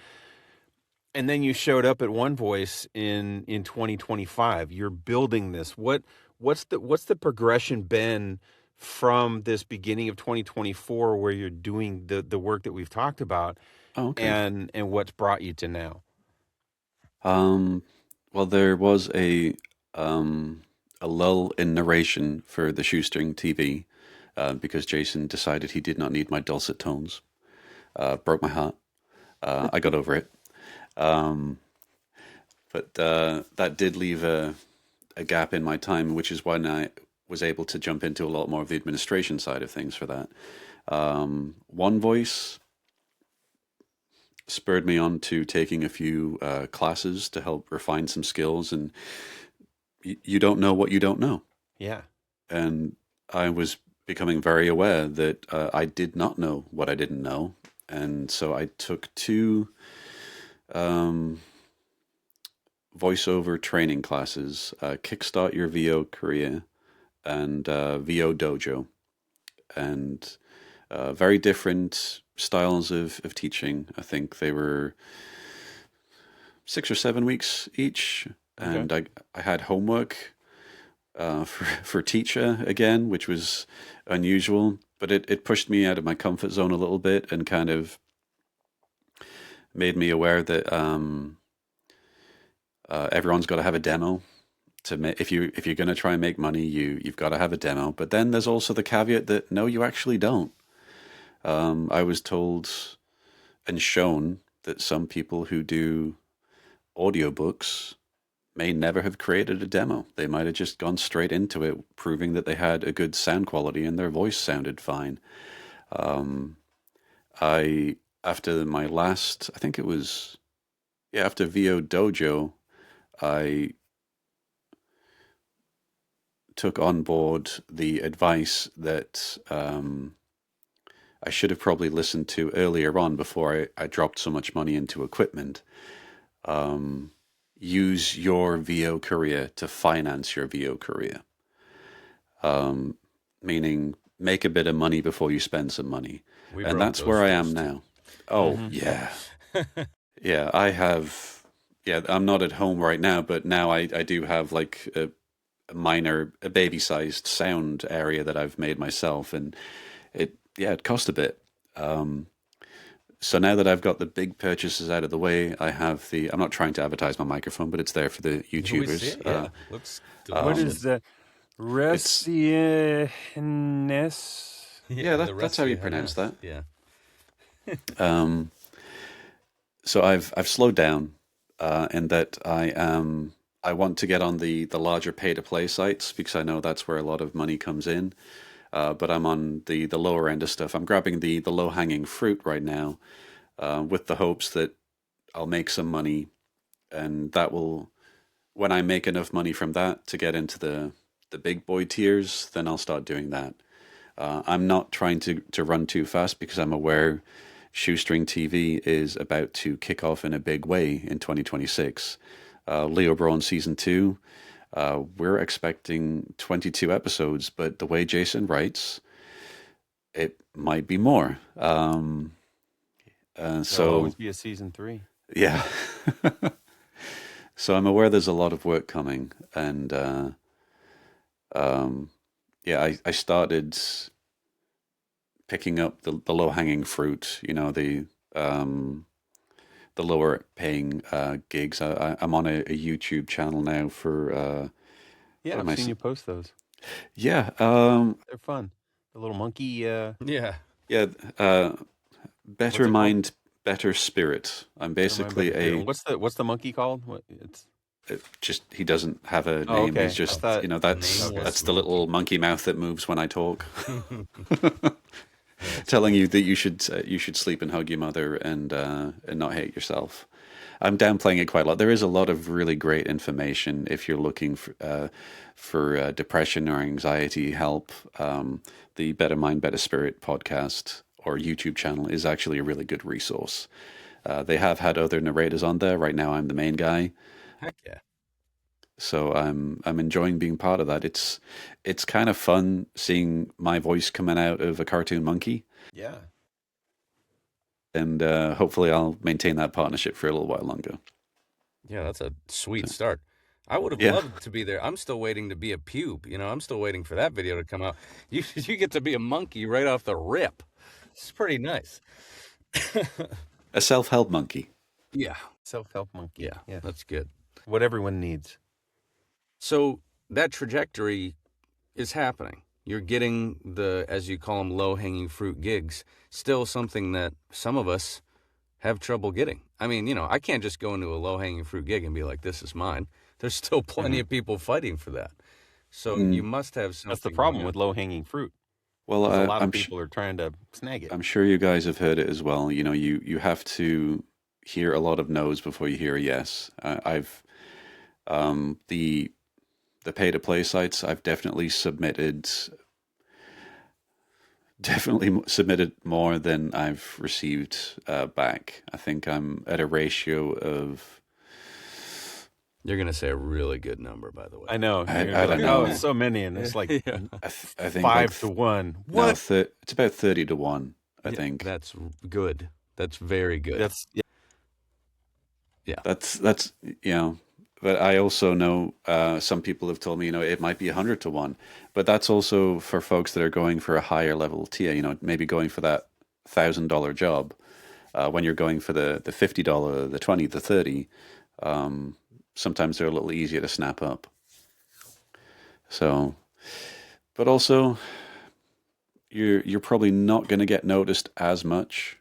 and then you showed up at One Voice in 2025. You're building this. What's the progression been from this beginning of 2024, where you're doing the work that we've talked about, and what's brought you to now? Well, there was a lull in narration for the Shoestring TV because Jason decided he did not need my dulcet tones. Broke my heart. I got over it. But that did leave a gap in my time, which is when I was able to jump into a lot more of the administration side of things for that. One Voice, spurred me on to taking a few classes to help refine some skills. And you don't know what you don't know. Yeah. And I was becoming very aware that I did not know what I didn't know. And so I took 2 voiceover training classes, Kickstart Your VO Career and VO Dojo. And very different styles of teaching. I think they were 6 or 7 weeks each. And I had homework for teacher again, which was unusual, but it pushed me out of my comfort zone a little bit and kind of made me aware that everyone's got to have a demo if you're going to try and make money, you've got to have a demo. But then there's also the caveat that no, you actually don't. I was told and shown that some people who do audiobooks may never have created a demo. They might have just gone straight into it, proving that they had a good sound quality and their voice sounded fine. After my last, I think it was, after VO Dojo, I took on board the advice that I should have probably listened to earlier on before I dropped so much money into equipment. Use your VO career to finance your VO career. Meaning make a bit of money before you spend some money. And that's where I am now. Oh, yeah. Yeah, I have, I'm not at home right now, but now I do have like a baby-sized sound area that I've made myself, and it cost a bit. So now that I've got the big purchases out of the way, I have I'm not trying to advertise my microphone, but it's there for the YouTubers. Looks What is the Resciennes? Yeah, that's how you pronounce that. Yeah. So I've slowed down in that I want to get on the larger pay-to-play sites because I know that's where a lot of money comes in. But I'm on the lower end of stuff. I'm grabbing the low-hanging fruit right now with the hopes that I'll make some money, and that will, when I make enough money from that to get into the big boy tiers, then I'll start doing that. I'm not trying to run too fast because I'm aware Shoestring TV is about to kick off in a big way in 2026. Leo Brawn Season 2, we're expecting 22 episodes, but the way Jason writes, it might be more. So There'll always be a Season 3. Yeah. So I'm aware there's a lot of work coming, and I started picking up the low-hanging fruit, the lower paying gigs. I'm on a YouTube channel now for I've seen you post those. Yeah, They're fun. The little monkey. Better Mind, Better Spirit. I'm basically What's the monkey called? he doesn't have a name. Okay. He's just that's the little monkey mouth that moves when I talk. Telling you that you should sleep and hug your mother and not hate yourself. I'm downplaying it quite a lot. There is a lot of really great information if you're looking for depression or anxiety help. The Better Mind, Better Spirit podcast or YouTube channel is actually a really good resource. They have had other narrators on there. Right now, I'm the main guy. Heck yeah. So I'm enjoying being part of that. It's kind of fun seeing my voice coming out of a cartoon monkey. Yeah. And hopefully I'll maintain that partnership for a little while longer. Yeah, that's a sweet start. I would have loved to be there. I'm still waiting to be a pube. I'm still waiting for that video to come out. You get to be a monkey right off the rip. It's pretty nice. A self-help monkey. Yeah. Self-help monkey. Yeah, that's good. What everyone needs. So that trajectory is happening. You're getting the, as you call them, low-hanging fruit gigs. Still something that some of us have trouble getting. I mean, I can't just go into a low-hanging fruit gig and be like, this is mine. There's still plenty of people fighting for that. So you must have something. That's the problem with low-hanging fruit. Well, a lot of people are trying to snag it. I'm sure you guys have heard it as well. You have to hear a lot of no's before you hear a yes. I've the pay to play sites. I've definitely submitted more than I've received back. I think I'm at a ratio of. You're going to say a really good number, by the way. I know. I You're don't like, oh, know. it's so many, and it's like Yeah. I think 5 to 1. No, What? it's about 30 to 1, I Yeah, think. That's good. That's very good. That's That's but I also know some people have told me, it might be 100 to 1, but that's also for folks that are going for a higher level tier, maybe going for that $1,000 job. When you're going for the $50, the 20, the 30, sometimes they're a little easier to snap up. So, but also you're probably not going to get noticed as much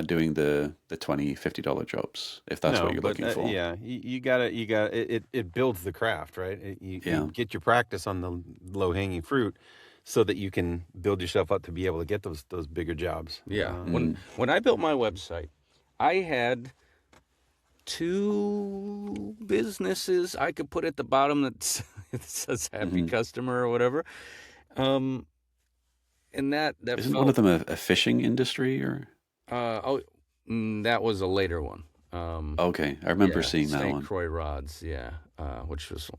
doing the $20, $50 jobs, if that's what you're looking for. Yeah, you gotta it builds the craft, right? You get your practice on the low hanging fruit, so that you can build yourself up to be able to get those bigger jobs. Yeah. When I built my website, I had 2 businesses I could put at the bottom that says happy customer or whatever. And that Isn't felt, one of them a fishing industry or? that was a later one. Okay, I remember seeing that St. one. Croix rods, which was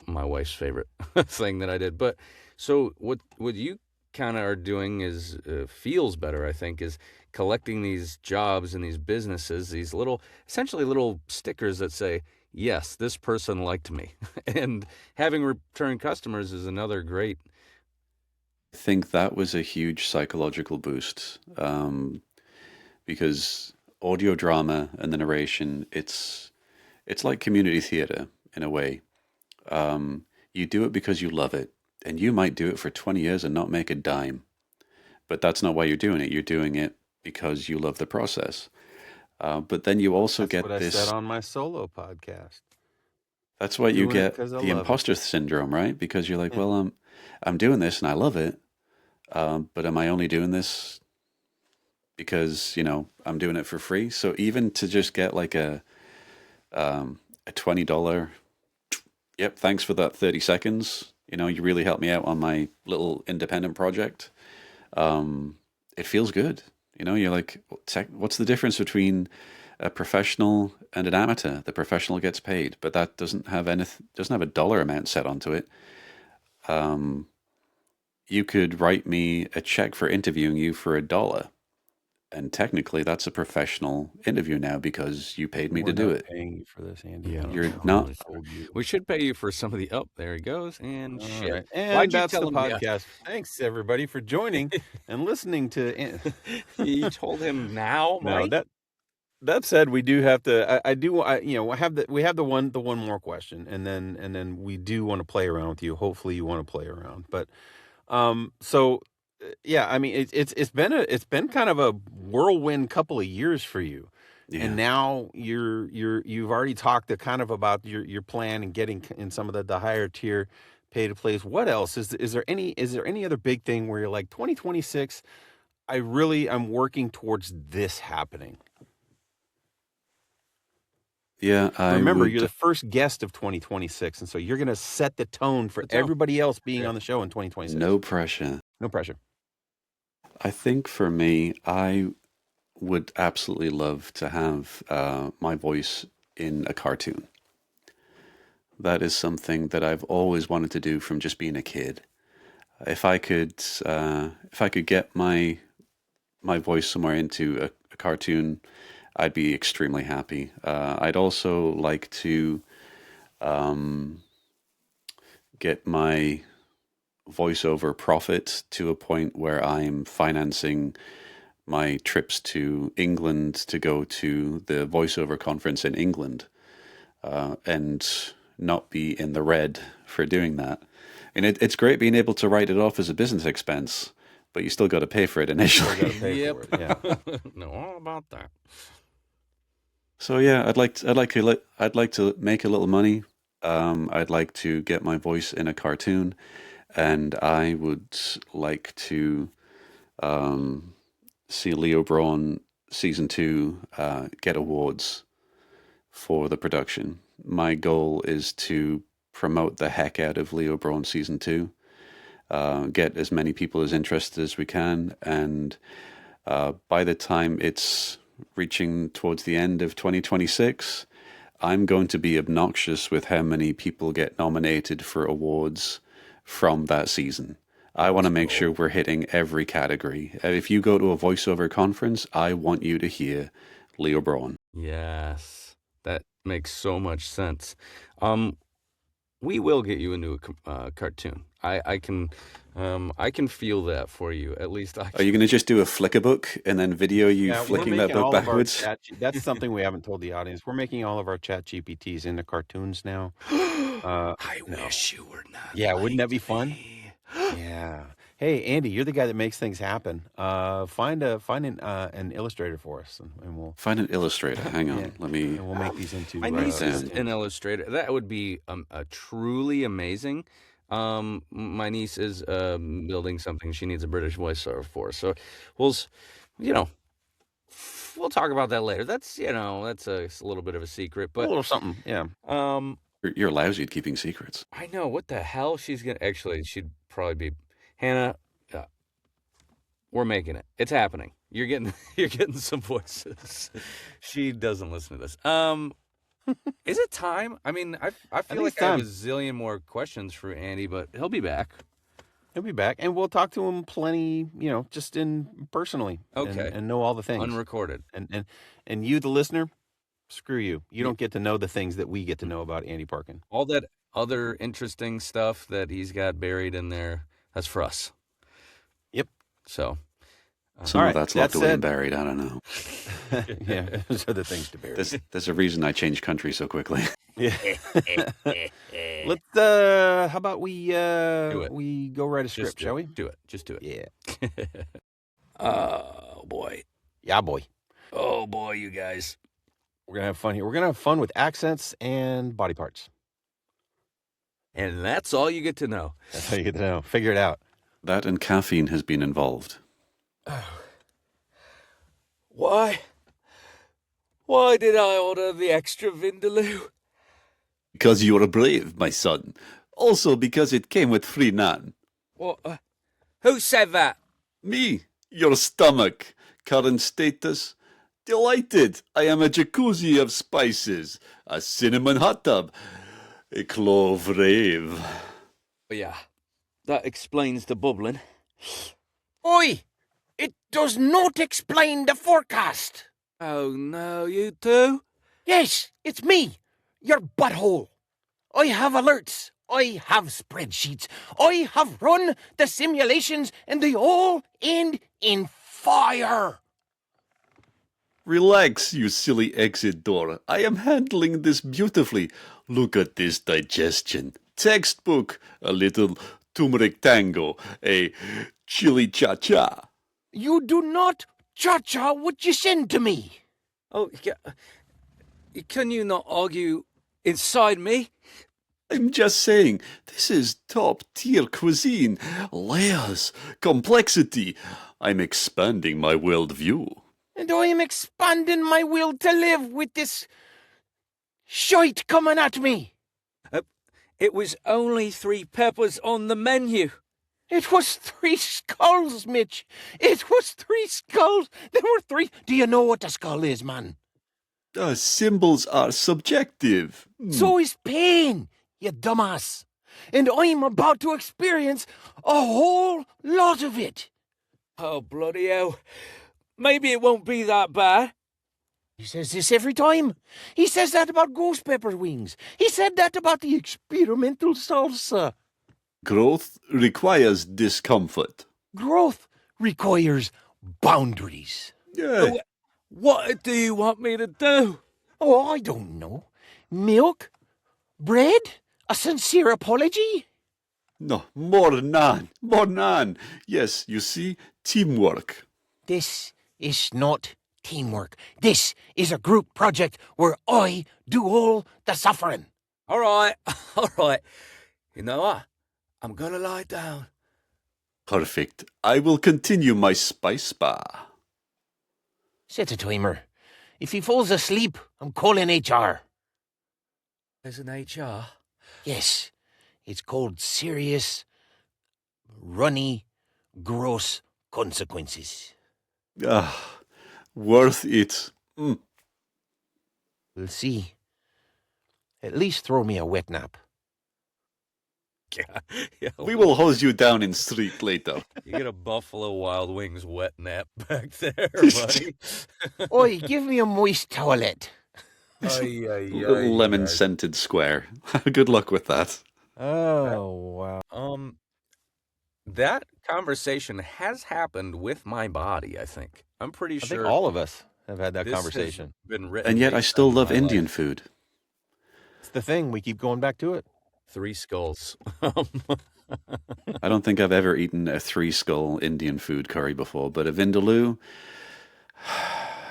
my wife's favorite thing that I did. But so what you kind of are doing is feels better, I think, is collecting these jobs and these businesses, these essentially little stickers that say, yes, this person liked me. And having return customers is another great. I think that was a huge psychological boost, because audio drama and the narration, it's like community theater in a way. You do it because you love it, and you might do it for 20 years and not make a dime, but that's not why you're doing it. You're doing it because you love the process. But then you also get what this. I said on my solo podcast. That's why you Doing it get 'cause I the love it. imposter syndrome, right? Because you're like, Yeah. well, I'm doing this and I love it, but am I only doing this because I'm doing it for free? So even to just get like a $20, yep, thanks for that 30 seconds. You really helped me out on my little independent project. It feels good. You're like, what's the difference between a professional and an amateur? The professional gets paid, but that doesn't have a dollar amount set onto it. You could write me a check for interviewing you for $1, and technically that's a professional interview now because you paid me to do it. Paying you for this, Andy. Yeah. I don't You're know not- how I told you. We should pay you for some of the. Oh, there he goes. And All shit. right. And Why'd you that's tell the him? Yeah. podcast. Thanks everybody for joining and listening to. You told him now, No, Mike? that said, we do have to. We have the one more question, and then we do want to play around with you. Hopefully, you want to play around. But yeah, I mean, it's been kind of a whirlwind couple of years for you. Yeah. And now you've already talked kind of about your plan and getting in some of the higher tier pay to plays. What else is there any other big thing where you're like 2026? I'm working towards this happening. Yeah, Remember, you're the first guest of 2026, and so you're going to set the tone for everybody else being on the show in 2026. no pressure. No pressure. I think for me, I would absolutely love to have my voice in a cartoon. That is something that I've always wanted to do from just being a kid. If I could get my voice somewhere into a cartoon, I'd be extremely happy. I'd also like to get my voiceover profit to a point where I'm financing my trips to England to go to the voiceover conference in England, and not be in the red for doing that. And it's great being able to write it off as a business expense, but you still got to pay for it initially. For it. Yeah. Know all about that. So yeah, I'd like to make a little money. I'd like to get my voice in a cartoon, and I would like to see Leo Brawn season 2 get awards for the production. My goal is to promote the heck out of Leo Brawn season 2, get as many people as interested as we can, and by the time it's reaching towards the end of 2026, I'm going to be obnoxious with how many people get nominated for awards from that season. I want to make sure we're hitting every category. If you go to a voiceover conference, I want you to hear Leo Brawn. Yes, that makes so much sense. We will get you into a cartoon. I can feel that for you. At least I can. Are you going to just do a flicker book and then video you flicking that book backwards? That's something we haven't told the audience. We're making all of our chat GPTs into cartoons now. I wish you were not. Yeah, wouldn't that be like fun? me. Yeah. Hey, Andy, you're the guy that makes things happen. Find an illustrator for us, and we'll Find an illustrator. Hang on. Yeah. Let me. and we'll make these into. My niece is down. an illustrator. That would be truly amazing. My niece is building something she needs a British voiceover for. So we'll talk about that later. That's a little bit of a secret, a but little something. Yeah. You're lousy at keeping secrets. I know what the hell she's gonna. Actually, she'd probably be Hannah. We're making it. It's happening. You're getting some voices. She doesn't listen to this. Is it time? I mean, I feel think like it's I have a time. zillion more questions for Andy, but he'll be back. He'll be back, and we'll talk to him plenty. Just in personally. Okay. And know all the things. Unrecorded. And you, the listener, screw you. You don't get to know the things that we get to know about Andy Parkin. All that other interesting stuff that he's got buried in there, that's for us. Yep. So. Some all of right, that's locked that away said- and buried. I don't know. Yeah, those are the things to bear. There's a reason I changed country so quickly. Yeah. Let's. How about we it. we go write a script, Just do shall it. we? Do it. Just do it. Yeah. Oh boy. Yeah, boy. Oh boy, you guys. We're gonna have fun here. We're gonna have fun with accents and body parts. And that's all you get to know. That's how you get to know. Figure it out. That and caffeine has been involved. Why? Why did I order the extra vindaloo? Because you are brave, my son. Also because it came with free naan. What? Who said that? Me, your stomach. Current status? Delighted. I am a jacuzzi of spices. A cinnamon hot tub. A clove rave. Yeah, that explains the bubbling. Oi! It does not explain the forecast. Oh no, you too? Yes, it's me, your butthole. I have alerts. I have spreadsheets. I have run the simulations, and they all end in fire. Relax, you silly exit door. I am handling this beautifully. Look at this digestion. Textbook. A little turmeric tango. A chili cha-cha. You do not cha-cha what you send to me. Oh, can you not argue inside me? I'm just saying, this is top-tier cuisine. Layers, complexity. I'm expanding my worldview. And I am expanding my will to live with this shite coming at me. It was only 3 peppers on the menu. It was 3 skulls, Mitch. It was 3 skulls. There were 3. Do you know what a skull is, man? Symbols are subjective. So is pain, you dumbass. And I'm about to experience a whole lot of it. Oh, bloody hell. Maybe it won't be that bad. He says this every time. He says that about ghost pepper wings. He said that about the experimental salsa. Growth requires discomfort. Growth requires boundaries. Yeah. What do you want me to do? Oh, I don't know. Milk? Bread? A sincere apology? No, more naan. More naan. Yes, you see, teamwork. This is not teamwork. This is a group project where I do all the suffering. All right, all right. You know what? I'm gonna lie down. Perfect. I will continue my spice bar. Set a timer. If he falls asleep, I'm calling HR. There's an HR. Yes, it's called serious, runny, gross consequences. Ah, worth it. We'll see. At least throw me a wet nap. Yeah, We will hose you down in street later. You get a Buffalo Wild Wings wet nap back there, buddy. Oi, give me a moist towelette. Lemon scented square. Good luck with that. Oh wow. That conversation has happened with my body, I think. I'm pretty I sure think all of us have had that this has conversation. been written. And yet I based still on love my Indian life. food. It's the thing. We keep going back to it. 3 skulls. I don't think I've ever eaten a 3-skull Indian food curry before, but a vindaloo,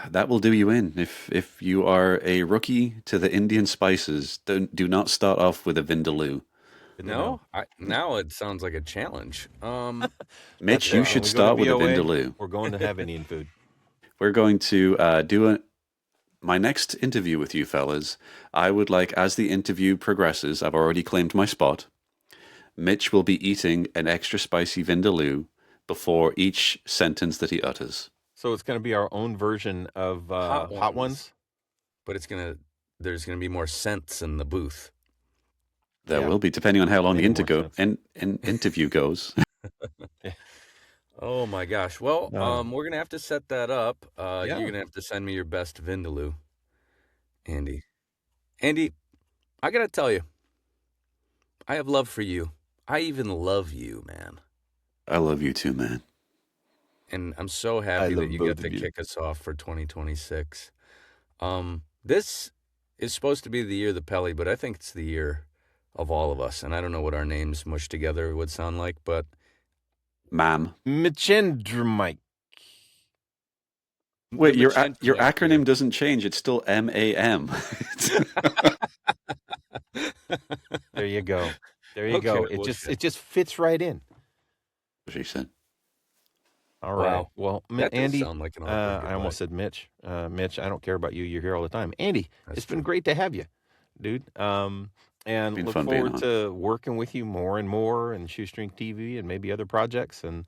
that will do you in. If you are a rookie to the Indian spices, do not start off with a vindaloo. No, now it sounds like a challenge. Mitch, That's you it. should When we go to start with a VOA, vindaloo. We're going to have Indian food. We're going to do my next interview with you fellas. I would like, as the interview progresses, I've already claimed my spot. Mitch will be eating an extra spicy vindaloo before each sentence that he utters. So it's going to be our own version of hot ones. But there's gonna be more scents in the booth. There Yeah. will be, depending on how long the Maybe more interview goes. Oh my gosh. Well, No. we're gonna have to set that up. Yeah. You're gonna have to send me your best vindaloo, Andy. Andy, I gotta tell you, I have love for you. I even love you, man. I love you too, man. And I'm so happy love that you both got of to you. kick us off for 2026. This is supposed to be the year of the Pelly, but I think it's the year of all of us. And I don't know what our names mushed together would sound like, but Ma'am. Mitchendra Mike. Wait, your Mitchendra Mike acronym here. doesn't change. It's still MAM. There you go. There you go. Okay, well, shit. It just fits right in. She said. All right. Wow. Well, That does Andy, sound like an awkward I almost goodbye. said Mitch. Mitch, I don't care about you. You're here all the time. Andy, That's it's been true. great to have you, dude. And Been look fun being forward on. to working with you more and more and Shoestring TV and maybe other projects and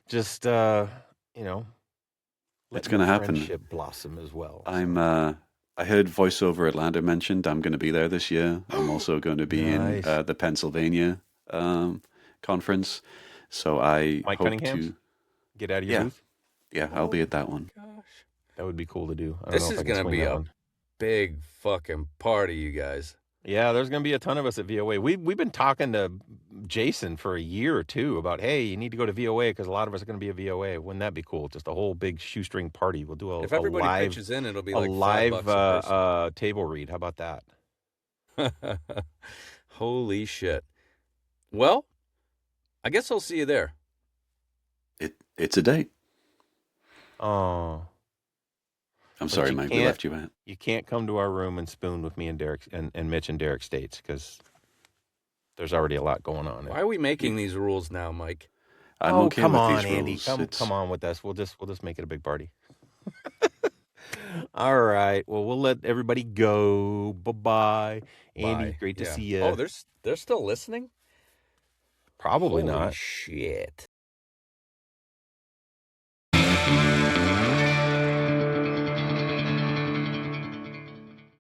just It's letting gonna the happen. friendship blossom as well. I heard voiceover Atlanta mentioned. I'm going to be there this year. I'm also going to be Nice. in the Pennsylvania conference. So I Mike hope Cunningham's? to. Get out of your Yeah. booth. Yeah, I'll be at that one. Gosh. That would be cool to do. I don't This know if is I can gonna swing be that a one. big fucking party, you guys. Yeah, there's going to be a ton of us at VOA. We've been talking to Jason for a year or two about, hey, you need to go to VOA because a lot of us are going to be at VOA. Wouldn't that be cool? Just a whole big shoestring party. We'll do If a everybody live pitches in, it'll be a like live $5 a table read. How about that? person. Holy shit. Well, I guess I'll see you there. It's a date. Oh, I'm sorry, you Mike. We can't- left you out. you can't come to our room and spoon with me and Derek and Mitch and Derek States because there's already a lot going on. Why are we making these rules now, Mike? I'm okay come with on, these Andy. rules. Come on with us. We'll just make it a big party. All right. Well, we'll let everybody go. Bye-bye. Andy, Bye. great to Yeah. see you. Oh, they're still listening? Probably Holy not. shit.